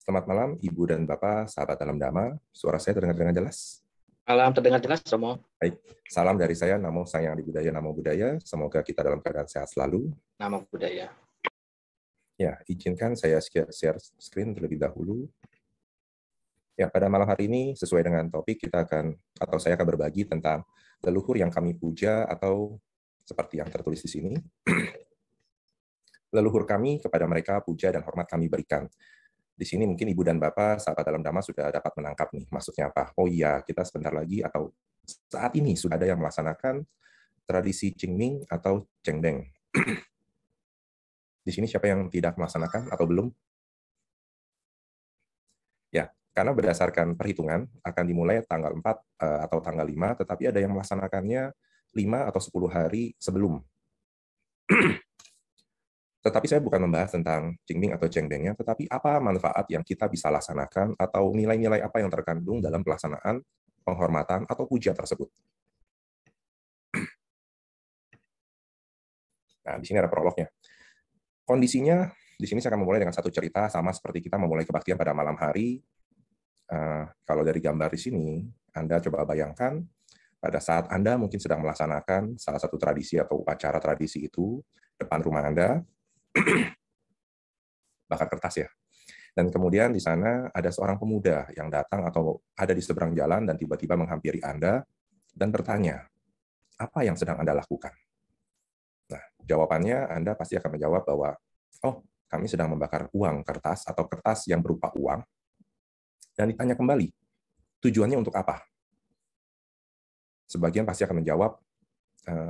Selamat malam, Ibu dan Bapak, sahabat dalam Dhamma. Suara saya terdengar dengan jelas? Malam terdengar jelas, Romo. Baik, salam dari saya, Namo Sang Yang Adi Budaya, Namo Buddhaya. Semoga kita dalam keadaan sehat selalu. Namo Buddhaya. Ya, izinkan saya share screen terlebih dahulu. Ya, pada malam hari ini, sesuai dengan topik, saya akan berbagi tentang leluhur yang kami puja atau seperti yang tertulis di sini. Leluhur kami kepada mereka puja dan hormat kami berikan. Di sini mungkin Ibu dan Bapak, sahabat dalam Dhamma sudah dapat menangkap nih, maksudnya apa? Oh iya, kita sebentar lagi atau saat ini sudah ada yang melaksanakan tradisi Qingming atau Cengbeng. Di sini siapa yang tidak melaksanakan atau belum? Ya, karena berdasarkan perhitungan akan dimulai tanggal 4 atau tanggal 5, tetapi ada yang melaksanakannya 5 atau 10 hari sebelum. Tetapi saya bukan membahas tentang Qingming atau Cengbengnya, tetapi apa manfaat yang kita bisa laksanakan atau nilai-nilai apa yang terkandung dalam pelaksanaan penghormatan atau puja tersebut. Nah, di sini ada prolognya. Kondisinya, di sini saya akan memulai dengan satu cerita, sama seperti kita memulai kebaktian pada malam hari. Kalau dari gambar di sini, Anda coba bayangkan, pada saat Anda mungkin sedang melaksanakan salah satu tradisi atau upacara tradisi itu, depan rumah Anda, bakar kertas ya. Dan kemudian di sana ada seorang pemuda yang datang atau ada di seberang jalan dan tiba-tiba menghampiri Anda dan bertanya, apa yang sedang Anda lakukan? Nah, jawabannya Anda pasti akan menjawab bahwa, oh, kami sedang membakar uang kertas atau kertas yang berupa uang. Dan ditanya kembali, tujuannya untuk apa? Sebagian pasti akan menjawab,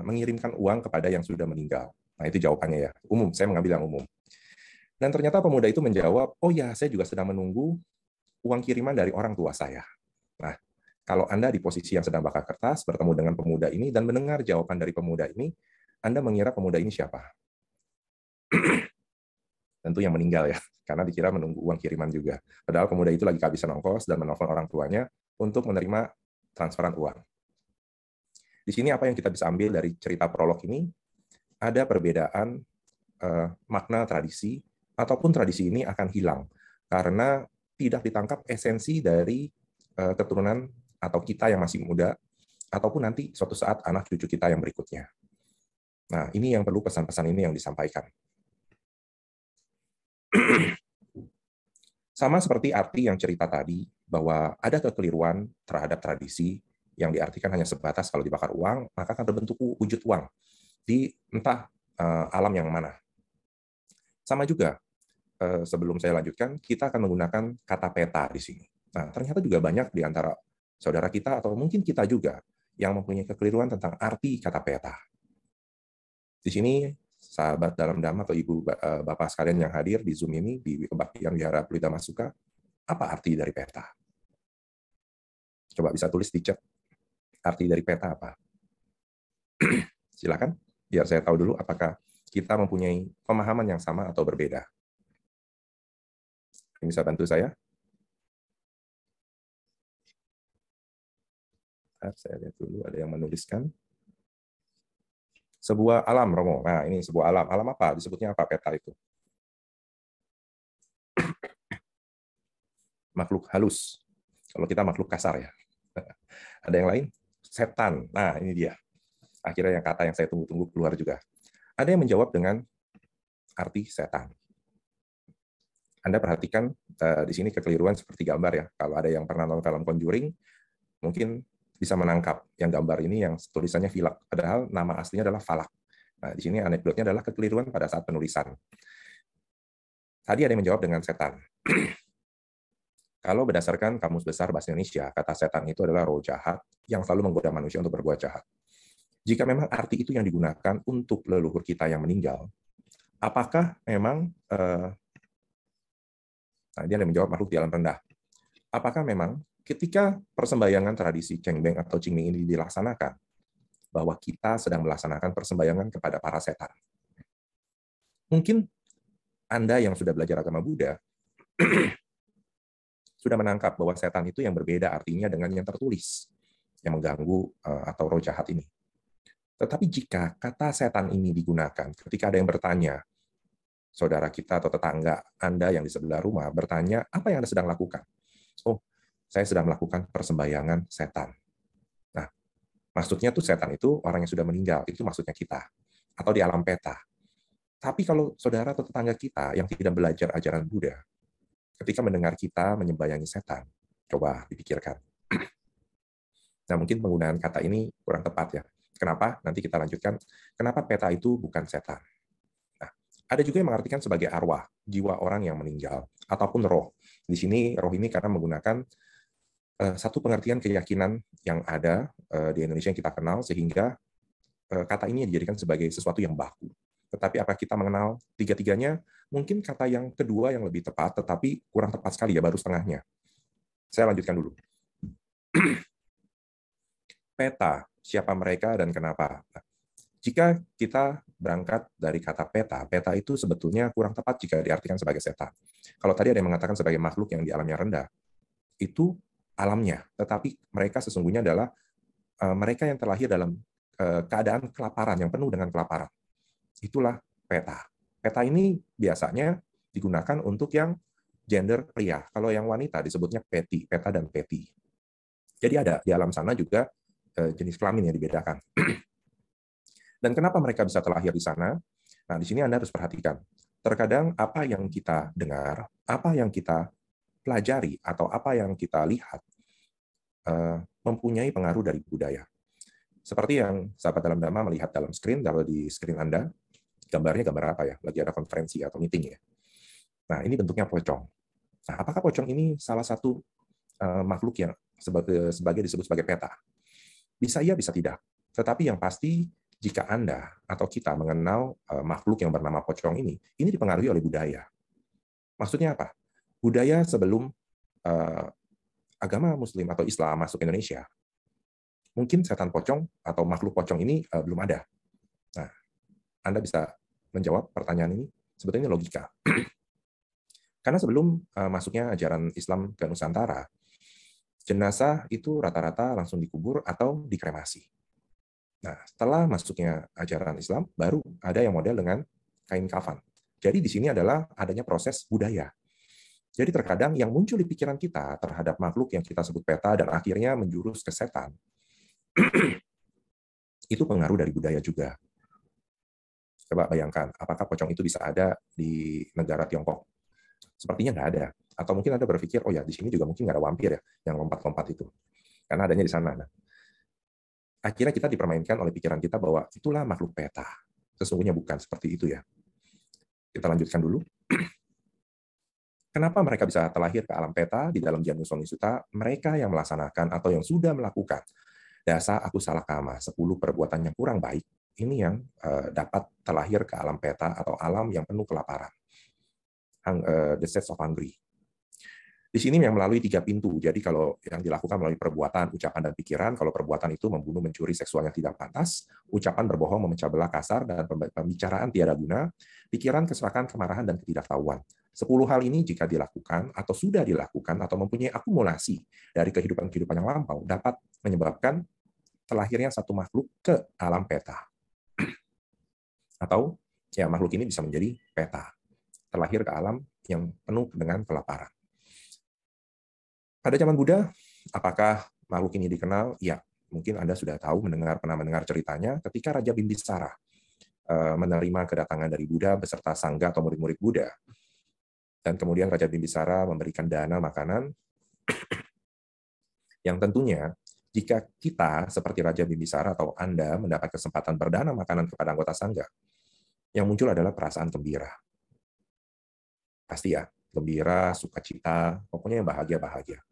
mengirimkan uang kepada yang sudah meninggal. Nah, itu jawabannya ya. Umum, saya mengambil yang umum. Dan ternyata pemuda itu menjawab, oh ya, saya juga sedang menunggu uang kiriman dari orang tua saya. Nah, kalau Anda di posisi yang sedang bakar kertas, bertemu dengan pemuda ini, dan mendengar jawaban dari pemuda ini, Anda mengira pemuda ini siapa? Tentu yang meninggal ya, karena dikira menunggu uang kiriman juga. Padahal pemuda itu lagi kehabisan ongkos dan menelpon orang tuanya untuk menerima transferan uang. Di sini apa yang kita bisa ambil dari cerita prolog ini, ada perbedaan makna tradisi, ataupun tradisi ini akan hilang, karena tidak ditangkap esensi dari keturunan atau kita yang masih muda, ataupun nanti suatu saat anak cucu kita yang berikutnya. Nah, ini yang perlu pesan-pesan ini yang disampaikan. Sama seperti arti yang cerita tadi, bahwa ada kekeliruan terhadap tradisi yang diartikan hanya sebatas kalau dibakar uang, maka akan berbentuk wujud uang di entah alam yang mana. Sama juga, sebelum saya lanjutkan, kita akan menggunakan kata peta di sini. Nah, ternyata juga banyak di antara saudara kita, atau mungkin kita juga, yang mempunyai kekeliruan tentang arti kata peta. Di sini, sahabat dalam Dhamma atau Ibu Bapak sekalian yang hadir di Zoom ini, di Kebaktian Wihara Pelita Masuka, apa arti dari peta? Coba bisa tulis di chat, arti dari peta apa? Silakan, biar saya tahu dulu apakah kita mempunyai pemahaman yang sama atau berbeda. Bisa bantu saya? Saya lihat dulu, ada yang menuliskan. Sebuah alam, Romo. Nah, ini sebuah alam. Alam apa? Disebutnya apa peta itu? Makhluk halus. Kalau kita makhluk kasar ya. Ada yang lain? Setan. Nah, ini dia. Akhirnya yang kata yang saya tunggu-tunggu keluar juga. Ada yang menjawab dengan arti setan. Anda perhatikan di sini kekeliruan seperti gambar ya. Kalau ada yang pernah nonton film Conjuring, mungkin bisa menangkap yang gambar ini yang tulisannya Filak. Padahal nama aslinya adalah Falak. Nah, di sini anekdotnya adalah kekeliruan pada saat penulisan. Tadi ada yang menjawab dengan setan. Kalau berdasarkan Kamus Besar Bahasa Indonesia, kata setan itu adalah roh jahat yang selalu menggoda manusia untuk berbuat jahat. Jika memang arti itu yang digunakan untuk leluhur kita yang meninggal, apakah memang, nah dia menjawab makhluk di alam rendah, apakah memang ketika persembahyangan tradisi Cengbeng atau Qingming ini dilaksanakan, bahwa kita sedang melaksanakan persembahyangan kepada para setan? Mungkin Anda yang sudah belajar agama Buddha, sudah menangkap bahwa setan itu yang berbeda artinya dengan yang tertulis, yang mengganggu atau roh jahat ini. Tetapi jika kata setan ini digunakan ketika ada yang bertanya, saudara kita atau tetangga Anda yang di sebelah rumah bertanya, apa yang Anda sedang lakukan? Oh, saya sedang melakukan persembahyangan setan. Nah, maksudnya tuh setan itu orang yang sudah meninggal, itu maksudnya kita. Atau di alam peta. Tapi kalau saudara atau tetangga kita yang tidak belajar ajaran Buddha, ketika mendengar kita menyembahyangi setan, coba dipikirkan. Nah, mungkin penggunaan kata ini kurang tepat ya. Kenapa? Nanti kita lanjutkan. Kenapa peta itu bukan setan? Nah, ada juga yang mengartikan sebagai arwah, jiwa orang yang meninggal, ataupun roh. Di sini roh ini karena menggunakan satu pengertian keyakinan yang ada di Indonesia yang kita kenal, sehingga kata ini dijadikan sebagai sesuatu yang baku. Tetapi apakah kita mengenal tiga-tiganya? Mungkin kata yang kedua yang lebih tepat, tetapi kurang tepat sekali ya, baru setengahnya. Saya lanjutkan dulu. Peta, siapa mereka dan kenapa? Nah, jika kita berangkat dari kata peta, peta itu sebetulnya kurang tepat jika diartikan sebagai setan. Kalau tadi ada yang mengatakan sebagai makhluk yang di alamnya rendah, itu alamnya, tetapi mereka sesungguhnya adalah mereka yang terlahir dalam keadaan kelaparan, yang penuh dengan kelaparan. Itulah peta. Peta ini biasanya digunakan untuk yang gender pria. Kalau yang wanita disebutnya peti, peta dan peti. Jadi ada di alam sana juga jenis kelamin yang dibedakan. Dan kenapa mereka bisa terlahir di sana? Nah, di sini Anda harus perhatikan. Terkadang apa yang kita dengar, apa yang kita pelajari, atau apa yang kita lihat, mempunyai pengaruh dari budaya. Seperti yang sahabat dalam Dhamma melihat dalam screen, kalau di screen Anda, gambarnya gambar apa ya? Lagi ada konferensi atau meeting ya. Nah, ini bentuknya pocong. Nah, apakah pocong ini salah satu makhluk yang sebagai disebut sebagai peta? Bisa iya, bisa tidak. Tetapi yang pasti, jika Anda atau kita mengenal makhluk yang bernama pocong ini dipengaruhi oleh budaya. Maksudnya apa? Budaya sebelum agama Muslim atau Islam masuk Indonesia, mungkin setan pocong atau makhluk pocong ini belum ada. Nah, Anda bisa menjawab pertanyaan ini, sebetulnya logika. Karena sebelum masuknya ajaran Islam ke Nusantara, jenazah itu rata-rata langsung dikubur atau dikremasi. Nah, setelah masuknya ajaran Islam, baru ada yang model dengan kain kafan. Jadi di sini adalah adanya proses budaya. Jadi terkadang yang muncul di pikiran kita terhadap makhluk yang kita sebut peta dan akhirnya menjurus ke setan, itu pengaruh dari budaya juga. Coba bayangkan, apakah pocong itu bisa ada di negara Tiongkok? Sepertinya nggak ada. Atau mungkin Anda berpikir, oh ya, di sini juga mungkin nggak ada wampir ya, yang lompat-lompat itu. Karena adanya di sana. Nah, akhirnya kita dipermainkan oleh pikiran kita bahwa itulah makhluk peta. Sesungguhnya bukan seperti itu ya. Kita lanjutkan dulu. Kenapa mereka bisa terlahir ke alam peta di dalam Janusoni Sutta? Mereka yang melaksanakan atau yang sudah melakukan dasa akusala kama, 10 perbuatan yang kurang baik, ini yang dapat terlahir ke alam peta atau alam yang penuh kelaparan. The state of hungry. Di sini yang melalui 3 pintu. Jadi kalau yang dilakukan melalui perbuatan, ucapan, dan pikiran, kalau perbuatan itu membunuh, mencuri, seksualnya tidak pantas, ucapan berbohong, memecah belah, kasar, dan pembicaraan tiada guna, pikiran, keserakahan, kemarahan, dan ketidaktahuan. 10 hal ini jika dilakukan atau sudah dilakukan atau mempunyai akumulasi dari kehidupan-kehidupan yang lampau, dapat menyebabkan terlahirnya satu makhluk ke alam peta. Atau ya makhluk ini bisa menjadi peta, terlahir ke alam yang penuh dengan kelaparan. Pada zaman Buddha, apakah makhluk ini dikenal? Ya, mungkin Anda sudah tahu, pernah mendengar ceritanya ketika Raja Bimbisara menerima kedatangan dari Buddha beserta sangga atau murid-murid Buddha. Dan kemudian Raja Bimbisara memberikan dana makanan yang tentunya jika kita seperti Raja Bimbisara atau Anda mendapat kesempatan berdana makanan kepada anggota sangga, yang muncul adalah perasaan gembira. Pasti ya, gembira, sukacita, pokoknya yang bahagia-bahagia.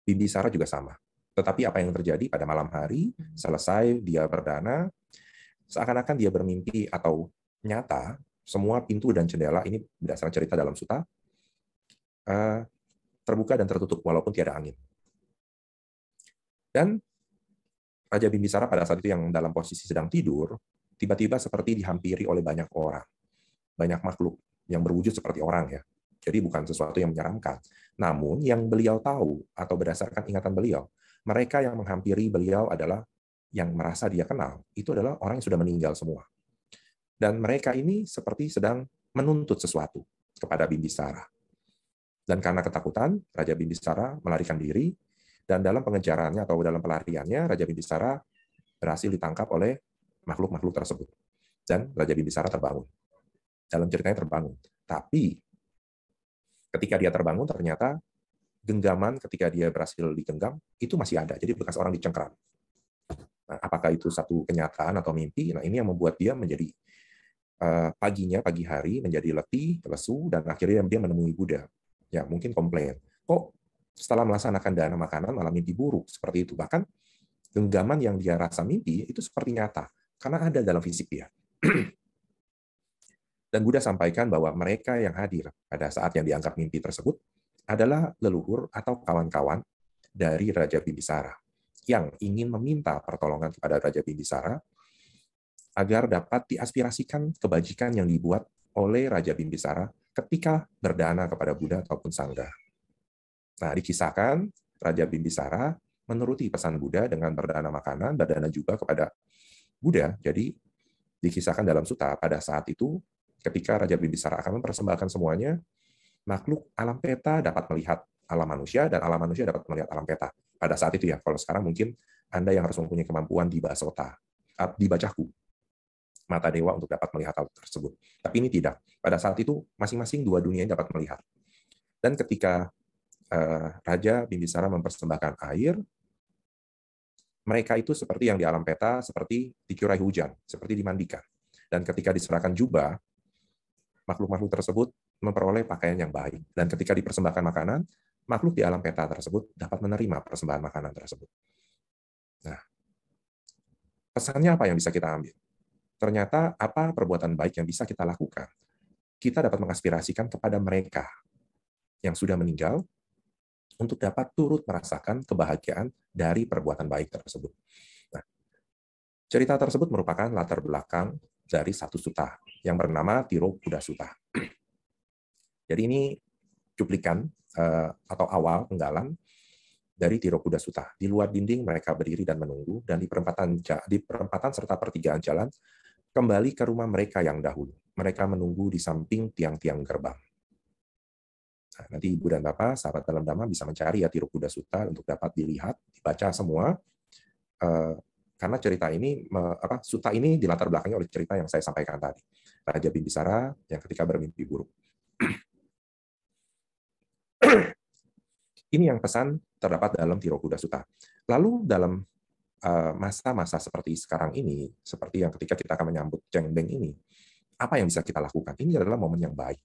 Bimbisara juga sama. Tetapi apa yang terjadi pada malam hari, selesai dia berdana, seakan-akan dia bermimpi atau nyata, semua pintu dan jendela, ini berdasarkan cerita dalam sutta, terbuka dan tertutup walaupun tiada angin. Dan Raja Bimbisara pada saat itu yang dalam posisi sedang tidur, tiba-tiba seperti dihampiri oleh banyak orang, banyak makhluk yang berwujud seperti orang ya. Jadi bukan sesuatu yang menyeramkan. Namun yang beliau tahu atau berdasarkan ingatan beliau, mereka yang menghampiri beliau adalah yang merasa dia kenal, itu adalah orang yang sudah meninggal semua. Dan mereka ini seperti sedang menuntut sesuatu kepada Bimbisara. Dan karena ketakutan, Raja Bimbisara melarikan diri, dan dalam pengejarannya atau dalam pelariannya, Raja Bimbisara berhasil ditangkap oleh makhluk-makhluk tersebut. Dan Raja Bimbisara terbangun. Dalam ceritanya terbangun. Tapi ketika dia terbangun, ternyata genggaman ketika dia berhasil digenggam, itu masih ada. Jadi bekas orang dicengkram. Nah, apakah itu satu kenyataan atau mimpi? Nah, ini yang membuat dia menjadi pagi hari menjadi letih, lesu, dan akhirnya dia menemui Buddha. Ya, mungkin komplain. Kok setelah melaksanakan dana makanan malah mimpi buruk seperti itu? Bahkan genggaman yang dia rasa mimpi itu seperti nyata karena ada dalam fisik dia. Dan Buddha sampaikan bahwa mereka yang hadir pada saat yang dianggap mimpi tersebut adalah leluhur atau kawan-kawan dari Raja Bimbisara yang ingin meminta pertolongan kepada Raja Bimbisara agar dapat diaspirasikan kebajikan yang dibuat oleh Raja Bimbisara ketika berdana kepada Buddha ataupun Sangha. Nah, dikisahkan Raja Bimbisara menuruti pesan Buddha dengan berdana makanan, berdana juga kepada Buddha. Jadi, dikisahkan dalam sutta pada saat itu, ketika Raja Bimbisara akan mempersembahkan semuanya, makhluk alam peta dapat melihat alam manusia, dan alam manusia dapat melihat alam peta. Pada saat itu ya, kalau sekarang mungkin Anda yang harus mempunyai kemampuan di Basota, di Bacaku, mata dewa untuk dapat melihat hal tersebut. Tapi ini tidak. Pada saat itu, masing-masing dua dunia ini dapat melihat. Dan ketika Raja Bimbisara mempersembahkan air, mereka itu seperti yang di alam peta, seperti dicurai hujan, seperti dimandikan. Dan ketika diserahkan jubah, makhluk-makhluk tersebut memperoleh pakaian yang baik. Dan ketika dipersembahkan makanan, makhluk di alam peta tersebut dapat menerima persembahan makanan tersebut. Nah, pesannya apa yang bisa kita ambil? Ternyata apa perbuatan baik yang bisa kita lakukan? Kita dapat mengaspirasikan kepada mereka yang sudah meninggal untuk dapat turut merasakan kebahagiaan dari perbuatan baik tersebut. Nah, cerita tersebut merupakan latar belakang dari satu sutta yang bernama Tirobuddha Sutta. Jadi ini cuplikan atau awal penggalan dari Tirobuddha Sutta. Di luar dinding mereka berdiri dan menunggu, dan di perempatan serta pertigaan jalan kembali ke rumah mereka yang dahulu. Mereka menunggu di samping tiang-tiang gerbang. Nah, nanti Ibu dan Bapak, sahabat dalam Dhamma, bisa mencari ya Tirobuddha Sutta untuk dapat dilihat, dibaca semua. Karena cerita ini, sutta ini dilatar belakangi oleh cerita yang saya sampaikan tadi. Raja Bimbisara yang ketika bermimpi buruk. Ini yang pesan terdapat dalam Tirobuddha Sutta. Lalu dalam masa-masa seperti sekarang ini, seperti yang ketika kita akan menyambut Cengbeng ini, apa yang bisa kita lakukan? Ini adalah momen yang baik.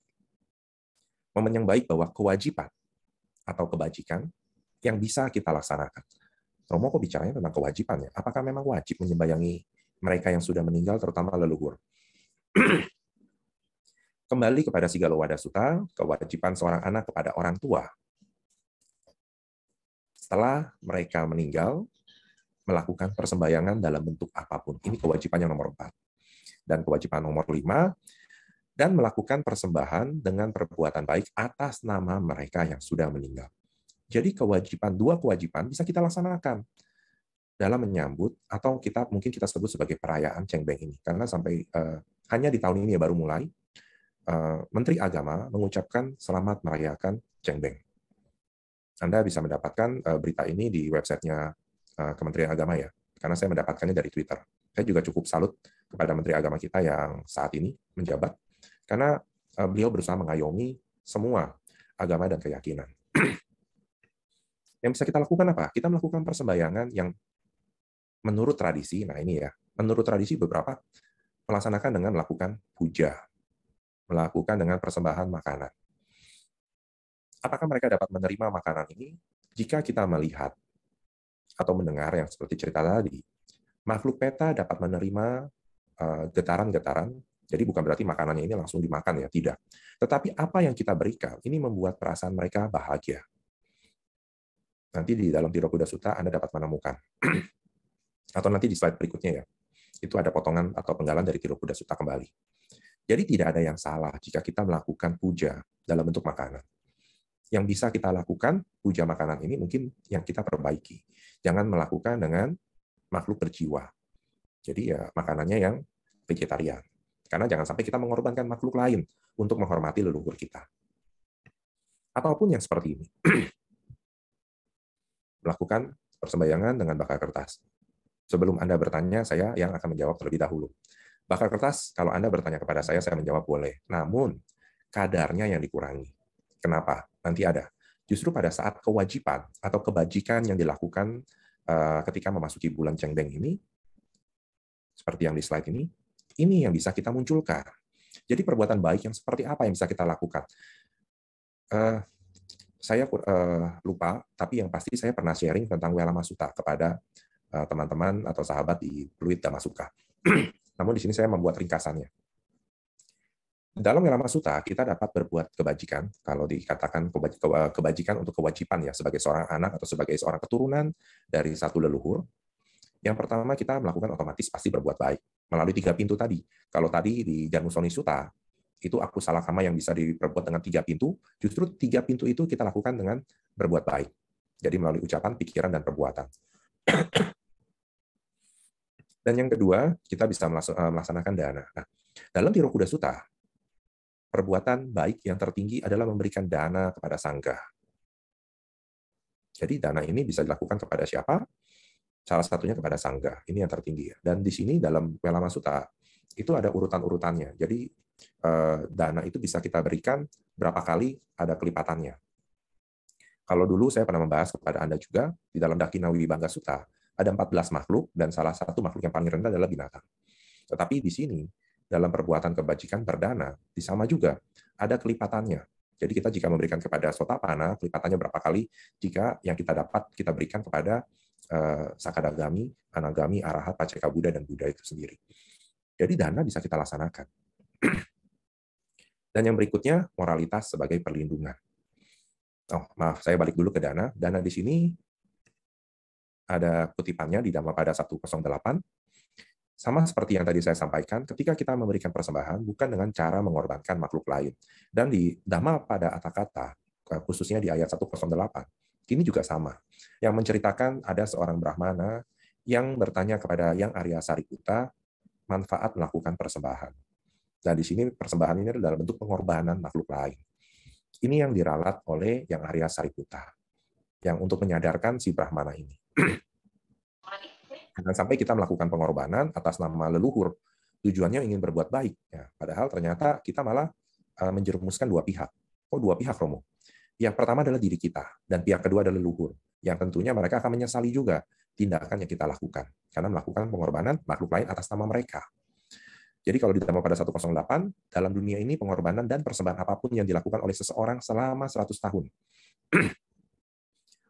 Momen yang baik bahwa kewajiban atau kebajikan yang bisa kita laksanakan. Romo kok bicaranya tentang kewajiban ya? Apakah memang wajib menyembayangi mereka yang sudah meninggal, terutama leluhur? Kembali kepada Sigalowada Sutta, kewajiban seorang anak kepada orang tua. Setelah mereka meninggal, melakukan persembahyangan dalam bentuk apapun. Ini kewajiban yang nomor 4. Dan kewajiban nomor 5, dan melakukan persembahan dengan perbuatan baik atas nama mereka yang sudah meninggal. Jadi dua kewajiban bisa kita laksanakan dalam menyambut, atau mungkin kita sebut sebagai perayaan Cengbeng ini. Karena sampai hanya di tahun ini ya baru mulai, Menteri Agama mengucapkan selamat merayakan Cengbeng. Anda bisa mendapatkan berita ini di websitenya Kementerian Agama ya, karena saya mendapatkannya dari Twitter. Saya juga cukup salut kepada Menteri Agama kita yang saat ini menjabat, karena beliau berusaha mengayomi semua agama dan keyakinan. Yang bisa kita lakukan apa? Kita melakukan persembahyangan yang menurut tradisi, nah ini ya, menurut tradisi beberapa melaksanakan dengan melakukan puja, melakukan dengan persembahan makanan. Apakah mereka dapat menerima makanan ini? Jika kita melihat atau mendengar yang seperti cerita tadi, makhluk peta dapat menerima getaran-getaran, jadi bukan berarti makanannya ini langsung dimakan ya, tidak. Tetapi apa yang kita berikan, ini membuat perasaan mereka bahagia. Nanti di dalam Tirobuddha Sutta Anda dapat menemukan. Atau nanti di slide berikutnya ya, itu ada potongan atau penggalan dari Tirobuddha Sutta kembali. Jadi tidak ada yang salah jika kita melakukan puja dalam bentuk makanan. Yang bisa kita lakukan, puja makanan ini mungkin yang kita perbaiki. Jangan melakukan dengan makhluk berjiwa. Jadi ya makanannya yang vegetarian. Karena jangan sampai kita mengorbankan makhluk lain untuk menghormati leluhur kita. Ataupun yang seperti ini. Melakukan persembahyangan dengan bakar kertas. Sebelum Anda bertanya, saya yang akan menjawab terlebih dahulu. Bakar kertas, kalau Anda bertanya kepada saya menjawab boleh. Namun, kadarnya yang dikurangi. Kenapa? Nanti ada. Justru pada saat kewajiban atau kebajikan yang dilakukan ketika memasuki bulan Cengbeng ini, seperti yang di slide ini yang bisa kita munculkan. Jadi perbuatan baik yang seperti apa yang bisa kita lakukan? Saya lupa, tapi yang pasti saya pernah sharing tentang Welama Sutta kepada teman-teman atau sahabat di Pluit Damasuka. Namun di sini saya membuat ringkasannya. Dalam Welama Sutta, kita dapat berbuat kebajikan, kalau dikatakan kebajikan untuk kewajiban ya, sebagai seorang anak atau sebagai seorang keturunan dari satu leluhur. Yang pertama, kita melakukan otomatis pasti berbuat baik, melalui 3 pintu tadi. Kalau tadi di Janmusoni Sutta, itu aku salah kama yang bisa diperbuat dengan 3 pintu, justru 3 pintu itu kita lakukan dengan berbuat baik. Jadi melalui ucapan, pikiran, dan perbuatan. Dan yang kedua, kita bisa melaksanakan dana. Nah, dalam Tirokuda Sutta, perbuatan baik yang tertinggi adalah memberikan dana kepada sangga. Jadi dana ini bisa dilakukan kepada siapa? Salah satunya kepada sangga. Ini yang tertinggi. Dan di sini dalam Welama Sutta itu ada urutan-urutannya. Jadi dana itu bisa kita berikan berapa kali ada kelipatannya. Kalau dulu saya pernah membahas kepada Anda juga, di dalam Dakina Wibangga Sutta, ada 14 makhluk, dan salah satu makhluk yang paling rendah adalah binatang. Tetapi di sini, dalam perbuatan kebajikan berdana, sama juga ada kelipatannya. Jadi kita jika memberikan kepada Sotapana, kelipatannya berapa kali jika yang kita dapat kita berikan kepada Sakadagami, Anagami, Arahat, Paceka Buddha, dan Buddha itu sendiri. Jadi dana bisa kita laksanakan. Dan yang berikutnya, moralitas sebagai perlindungan. Oh, maaf, saya balik dulu ke dana. Dana di sini ada kutipannya di Dhammapada 108. Sama seperti yang tadi saya sampaikan, ketika kita memberikan persembahan bukan dengan cara mengorbankan makhluk lain. Dan di Dhammapada Atthakatha, khususnya di ayat 108, ini juga sama. Yang menceritakan ada seorang Brahmana yang bertanya kepada Yang Arya Sariputta manfaat melakukan persembahan. Dan di sini persembahan ini adalah dalam bentuk pengorbanan makhluk lain. Ini yang diralat oleh Yang Arya Sariputta, yang untuk menyadarkan si Brahmana ini. Dan sampai kita melakukan pengorbanan atas nama leluhur, tujuannya ingin berbuat baik. Ya, padahal ternyata kita malah menjerumuskan dua pihak. Oh, dua pihak, Romo. Yang pertama adalah diri kita, dan pihak kedua adalah leluhur. Yang tentunya mereka akan menyesali juga tindakan yang kita lakukan, karena melakukan pengorbanan makhluk lain atas nama mereka. Jadi kalau di Dhammapada 108, dalam dunia ini pengorbanan dan persembahan apapun yang dilakukan oleh seseorang selama 100 tahun.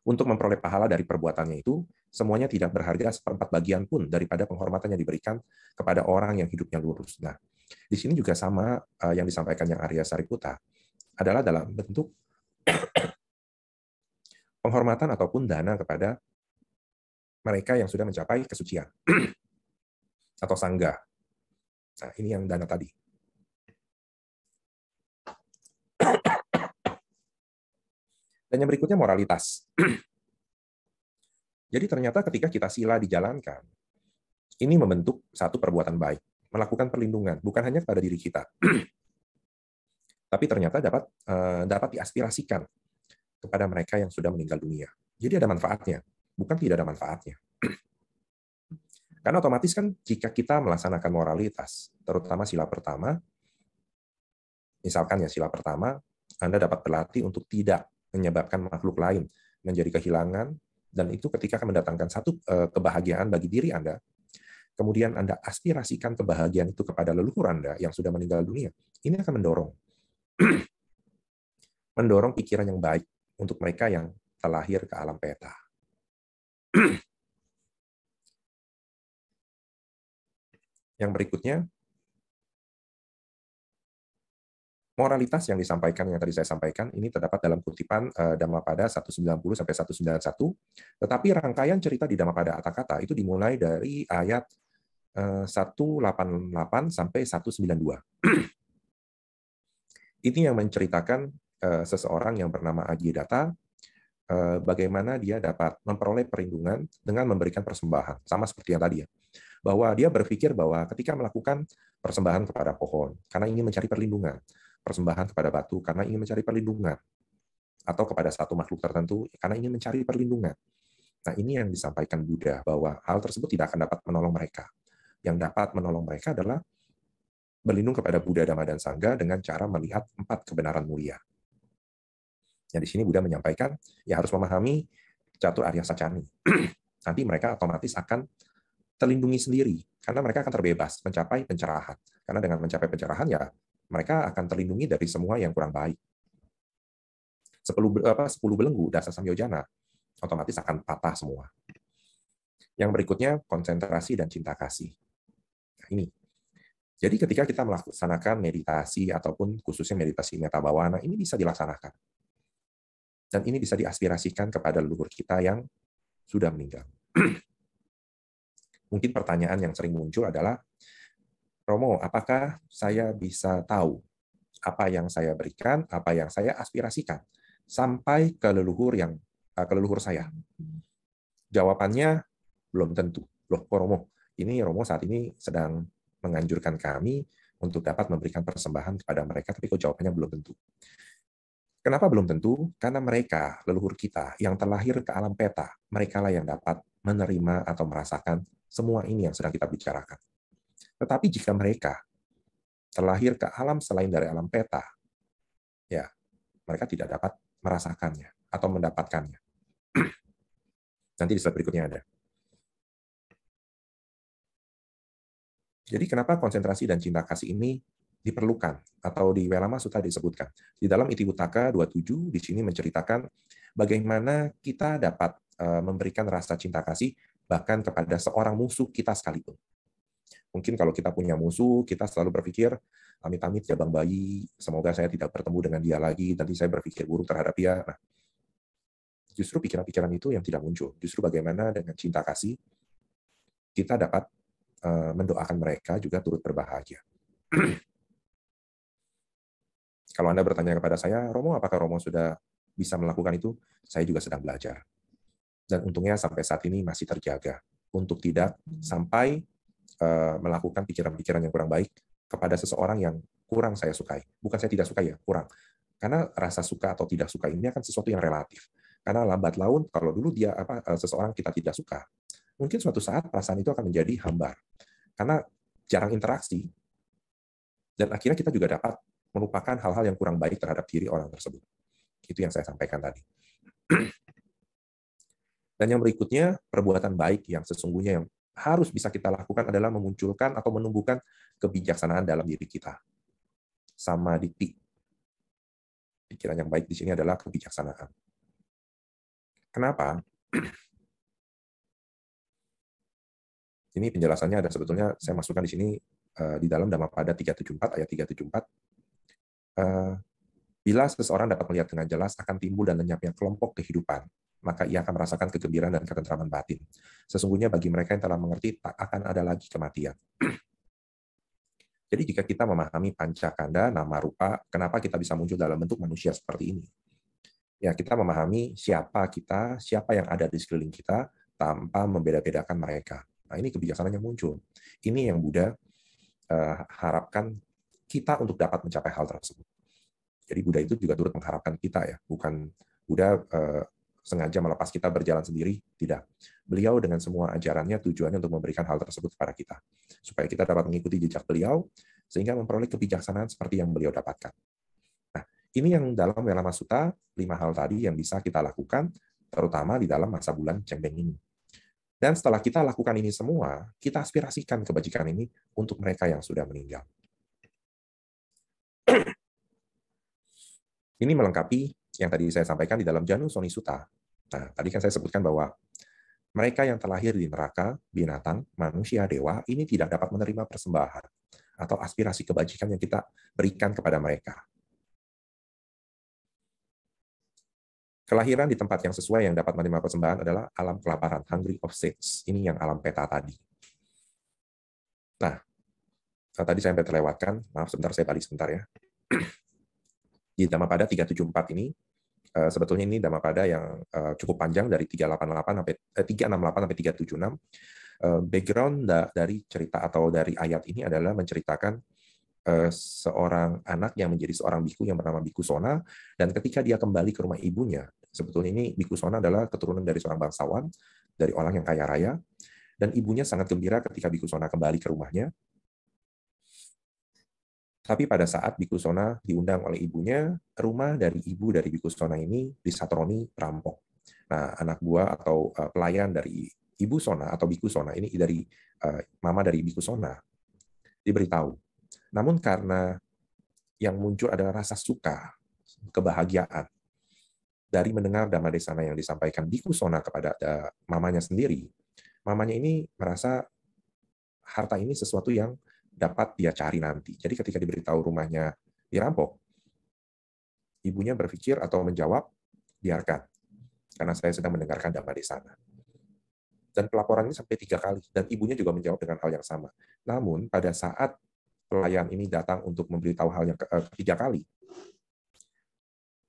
Untuk memperoleh pahala dari perbuatannya itu, semuanya tidak berharga seperempat bagian pun daripada penghormatan yang diberikan kepada orang yang hidupnya lurus. Nah, di sini juga sama yang disampaikan Yang Arya Sariputta, adalah dalam bentuk penghormatan ataupun dana kepada mereka yang sudah mencapai kesucian atau sangga. Nah, ini yang dana tadi. Dan yang berikutnya moralitas. Jadi ternyata ketika kita sila dijalankan, ini membentuk satu perbuatan baik, melakukan perlindungan, bukan hanya kepada diri kita, tapi ternyata dapat diaspirasikan kepada mereka yang sudah meninggal dunia. Jadi ada manfaatnya, bukan tidak ada manfaatnya. Karena otomatis kan jika kita melaksanakan moralitas, terutama sila pertama, misalkan ya sila pertama, Anda dapat berlatih untuk tidak menyebabkan makhluk lain menjadi kehilangan, dan itu ketika akan mendatangkan satu kebahagiaan bagi diri Anda, kemudian Anda aspirasikan kebahagiaan itu kepada leluhur Anda yang sudah meninggal dunia, ini akan mendorong pikiran yang baik untuk mereka yang terlahir ke alam peta. Yang berikutnya, moralitas yang disampaikan, yang tadi saya sampaikan, ini terdapat dalam kutipan Dhammapada 190 sampai 191, tetapi rangkaian cerita di Dhammapada Atthakatha itu dimulai dari ayat 188 sampai 192. Ini yang menceritakan seseorang yang bernama Agiyadatta, bagaimana dia dapat memperoleh perlindungan dengan memberikan persembahan, sama seperti yang tadi ya, bahwa dia berpikir bahwa ketika melakukan persembahan kepada pohon karena ingin mencari perlindungan, persembahan kepada batu karena ingin mencari perlindungan, atau kepada satu makhluk tertentu karena ingin mencari perlindungan. Nah, ini yang disampaikan Buddha, bahwa hal tersebut tidak akan dapat menolong mereka. Yang dapat menolong mereka adalah berlindung kepada Buddha, Dhamma, dan Sangha dengan cara melihat 4 kebenaran mulia. Yang di sini Buddha menyampaikan, ya harus memahami catur Arya Sacani. Nanti mereka otomatis akan terlindungi sendiri, karena mereka akan terbebas mencapai pencerahan. Karena dengan mencapai pencerahan, ya mereka akan terlindungi dari semua yang kurang baik. 10 belenggu dasa samyojana otomatis akan patah semua. Yang berikutnya konsentrasi dan cinta kasih. Nah, ini. Jadi ketika kita melaksanakan meditasi ataupun khususnya meditasi metta bhavana, ini bisa dilaksanakan. Dan ini bisa diaspirasikan kepada leluhur kita yang sudah meninggal. Mungkin pertanyaan yang sering muncul adalah, Romo, apakah saya bisa tahu apa yang saya berikan, apa yang saya aspirasikan sampai ke leluhur saya? Jawabannya belum tentu. Loh, kok Romo? Ini Romo saat ini sedang menganjurkan kami untuk dapat memberikan persembahan kepada mereka, tapi kok jawabannya belum tentu. Kenapa belum tentu? Karena mereka, leluhur kita, yang terlahir ke alam peta, mereka lah yang dapat menerima atau merasakan semua ini yang sedang kita bicarakan. Tetapi jika mereka terlahir ke alam selain dari alam peta, ya, mereka tidak dapat merasakannya atau mendapatkannya. Nanti di slide berikutnya ada. Jadi kenapa konsentrasi dan cinta kasih ini diperlukan atau di Welama Sutta disebutkan. Di dalam Itiwutaka 27 di sini menceritakan bagaimana kita dapat memberikan rasa cinta kasih bahkan kepada seorang musuh kita sekalipun. Mungkin kalau kita punya musuh, kita selalu berpikir, amit-amit ya Bang Bayi, semoga saya tidak bertemu dengan dia lagi, nanti saya berpikir buruk terhadap dia. Nah, justru pikiran-pikiran itu yang tidak muncul. Justru bagaimana dengan cinta kasih, kita dapat mendoakan mereka juga turut berbahagia. Kalau Anda bertanya kepada saya, Romo, apakah Romo sudah bisa melakukan itu? Saya juga sedang belajar. Dan untungnya sampai saat ini masih terjaga untuk tidak sampai melakukan pikiran-pikiran yang kurang baik kepada seseorang yang kurang saya sukai. Bukan saya tidak suka ya, kurang. Karena rasa suka atau tidak suka ini akan sesuatu yang relatif. Karena lambat laun, kalau dulu dia seseorang kita tidak suka, mungkin suatu saat perasaan itu akan menjadi hambar. Karena jarang interaksi, dan akhirnya kita juga dapat melupakan hal-hal yang kurang baik terhadap diri orang tersebut. Itu yang saya sampaikan tadi. Dan yang berikutnya, perbuatan baik yang sesungguhnya yang harus bisa kita lakukan adalah memunculkan atau menumbuhkan kebijaksanaan dalam diri kita. Samadhi. Pikiran yang baik di sini adalah kebijaksanaan. Kenapa? Ini penjelasannya ada sebetulnya, saya masukkan di sini di dalam Dhammapada 374, ayat 374. Bila seseorang dapat melihat dengan jelas akan timbul dan lenyapnya kelompok kehidupan, maka ia akan merasakan kegembiraan dan ketentraman batin. Sesungguhnya bagi mereka yang telah mengerti, tak akan ada lagi kematian. Jadi jika kita memahami pancakanda, nama rupa, kenapa kita bisa muncul dalam bentuk manusia seperti ini? Ya, kita memahami siapa kita, siapa yang ada di sekeliling kita, tanpa membeda-bedakan mereka. Nah, ini kebijaksanaan yang muncul. Ini yang Buddha harapkan kita untuk dapat mencapai hal tersebut. Jadi Buddha itu juga turut mengharapkan kita ya, bukan Buddha sengaja melepas kita berjalan sendiri, tidak. Beliau dengan semua ajarannya tujuannya untuk memberikan hal tersebut kepada kita, supaya kita dapat mengikuti jejak beliau, sehingga memperoleh kebijaksanaan seperti yang beliau dapatkan. Nah, ini yang dalam Welama Sutta, 5 hal tadi yang bisa kita lakukan, terutama di dalam masa bulan Cengbeng ini. Dan setelah kita lakukan ini semua, kita aspirasikan kebajikan ini untuk mereka yang sudah meninggal. Ini melengkapi yang tadi saya sampaikan di dalam Janu Soni Sutta. Nah, tadi kan saya sebutkan bahwa mereka yang terlahir di neraka, binatang, manusia, dewa, ini tidak dapat menerima persembahan atau aspirasi kebajikan yang kita berikan kepada mereka. Kelahiran di tempat yang sesuai yang dapat menerima persembahan adalah alam kelaparan, hungry of states. Ini yang alam peta tadi. Nah, tadi saya sampai terlewatkan, maaf sebentar, saya balik sebentar ya. Di Dhammapada 374 ini, sebetulnya ini Dhammapada yang cukup panjang dari 368 sampai 368 sampai 376. Background dari cerita atau dari ayat ini adalah menceritakan seorang anak yang menjadi seorang biku yang bernama Biku Sona, dan ketika dia kembali ke rumah ibunya, sebetulnya ini Biku Sona adalah keturunan dari seorang bangsawan, dari orang yang kaya raya, dan ibunya sangat gembira ketika Biku Sona kembali ke rumahnya. Tapi pada saat Biku Sona diundang oleh ibunya, rumah dari ibu dari Biku Sona ini disatroni perampok. Nah, anak buah atau pelayan dari Ibu Sona atau Biku Sona ini, dari mama dari Biku Sona, diberitahu. Namun karena yang muncul adalah rasa suka, kebahagiaan dari mendengar Dhammadesana yang disampaikan Biku Sona kepada mamanya sendiri, mamanya ini merasa harta ini sesuatu yang dapat dia cari nanti. Jadi ketika diberitahu rumahnya dirampok, ibunya berpikir atau menjawab, biarkan, karena saya sedang mendengarkan Dhammadesana. Dan pelaporan ini sampai 3 kali, dan ibunya juga menjawab dengan hal yang sama. Namun pada saat pelayan ini datang untuk memberitahu hal yang ketiga kali,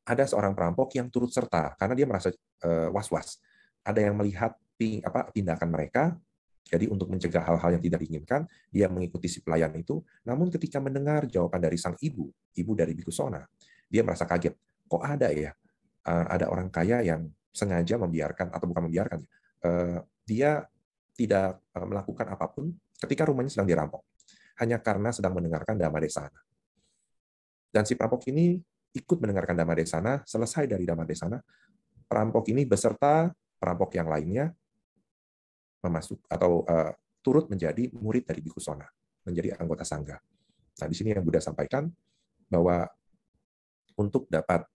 ada seorang perampok yang turut serta karena dia merasa was-was. Ada yang melihat tindakan mereka, jadi untuk mencegah hal-hal yang tidak diinginkan, dia mengikuti si pelayan itu. Namun ketika mendengar jawaban dari sang ibu dari Biku Sona, dia merasa kaget. Kok ada ya, ada orang kaya yang sengaja membiarkan, atau bukan membiarkan, dia tidak melakukan apapun ketika rumahnya sedang dirampok, hanya karena sedang mendengarkan Dhammadesana. Dan si perampok ini ikut mendengarkan Dhammadesana. Selesai dari Dhammadesana, perampok ini beserta perampok yang lainnya turut menjadi murid dari Biku Sona, menjadi anggota sangga. Nah, di sini yang Buddha sampaikan bahwa untuk dapat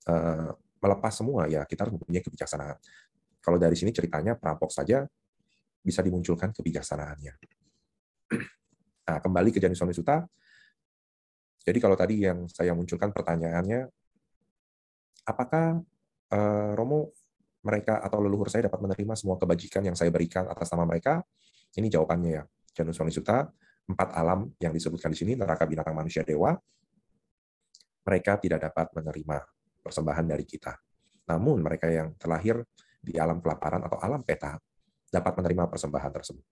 melepas semua, ya kita harus mempunyai kebijaksanaan. Kalau dari sini ceritanya perampok saja bisa dimunculkan kebijaksanaannya. Nah, kembali ke Januswami Sutta. Jadi kalau tadi yang saya munculkan pertanyaannya, apakah Romo, mereka atau leluhur saya dapat menerima semua kebajikan yang saya berikan atas nama mereka? Ini jawabannya ya. Januswami Sutta, 4 alam yang disebutkan di sini, neraka, binatang, manusia, dewa, mereka tidak dapat menerima persembahan dari kita. Namun mereka yang terlahir di alam kelaparan atau alam peta dapat menerima persembahan tersebut.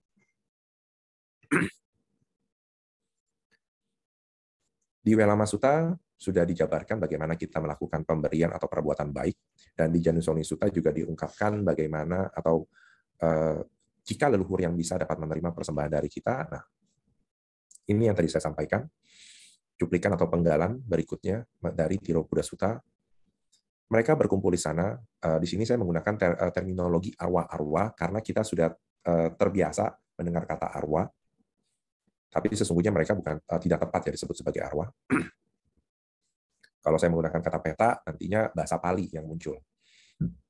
Di Welama Sutta sudah dijabarkan bagaimana kita melakukan pemberian atau perbuatan baik, dan di Januswami Sutta juga diungkapkan bagaimana atau jika leluhur yang bisa dapat menerima persembahan dari kita. Nah, ini yang tadi saya sampaikan, cuplikan atau penggalan berikutnya dari Tirobuddha Sutta. Mereka berkumpul di sana. Di sini saya menggunakan terminologi arwah-arwah karena kita sudah terbiasa mendengar kata arwah. Tapi sesungguhnya mereka tidak tepat ya disebut sebagai arwah. Kalau saya menggunakan kata peta, nantinya bahasa Pali yang muncul.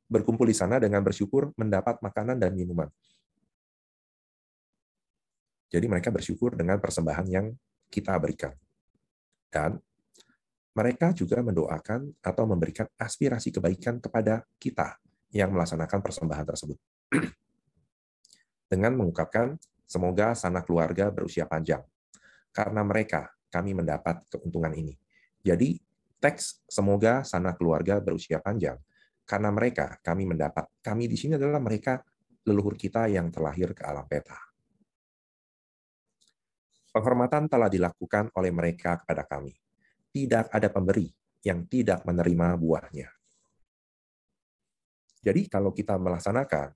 Berkumpul di sana dengan bersyukur mendapat makanan dan minuman. Jadi mereka bersyukur dengan persembahan yang kita berikan. Dan mereka juga mendoakan atau memberikan aspirasi kebaikan kepada kita yang melaksanakan persembahan tersebut. Dengan mengungkapkan, semoga sanak keluarga berusia panjang. Karena mereka, kami mendapat keuntungan ini. Jadi, teks semoga sanak keluarga berusia panjang. Karena mereka, kami mendapat. Kami di sini adalah mereka, leluhur kita yang terlahir ke alam peta. Penghormatan telah dilakukan oleh mereka kepada kami. Tidak ada pemberi yang tidak menerima buahnya. Jadi, kalau kita melaksanakan,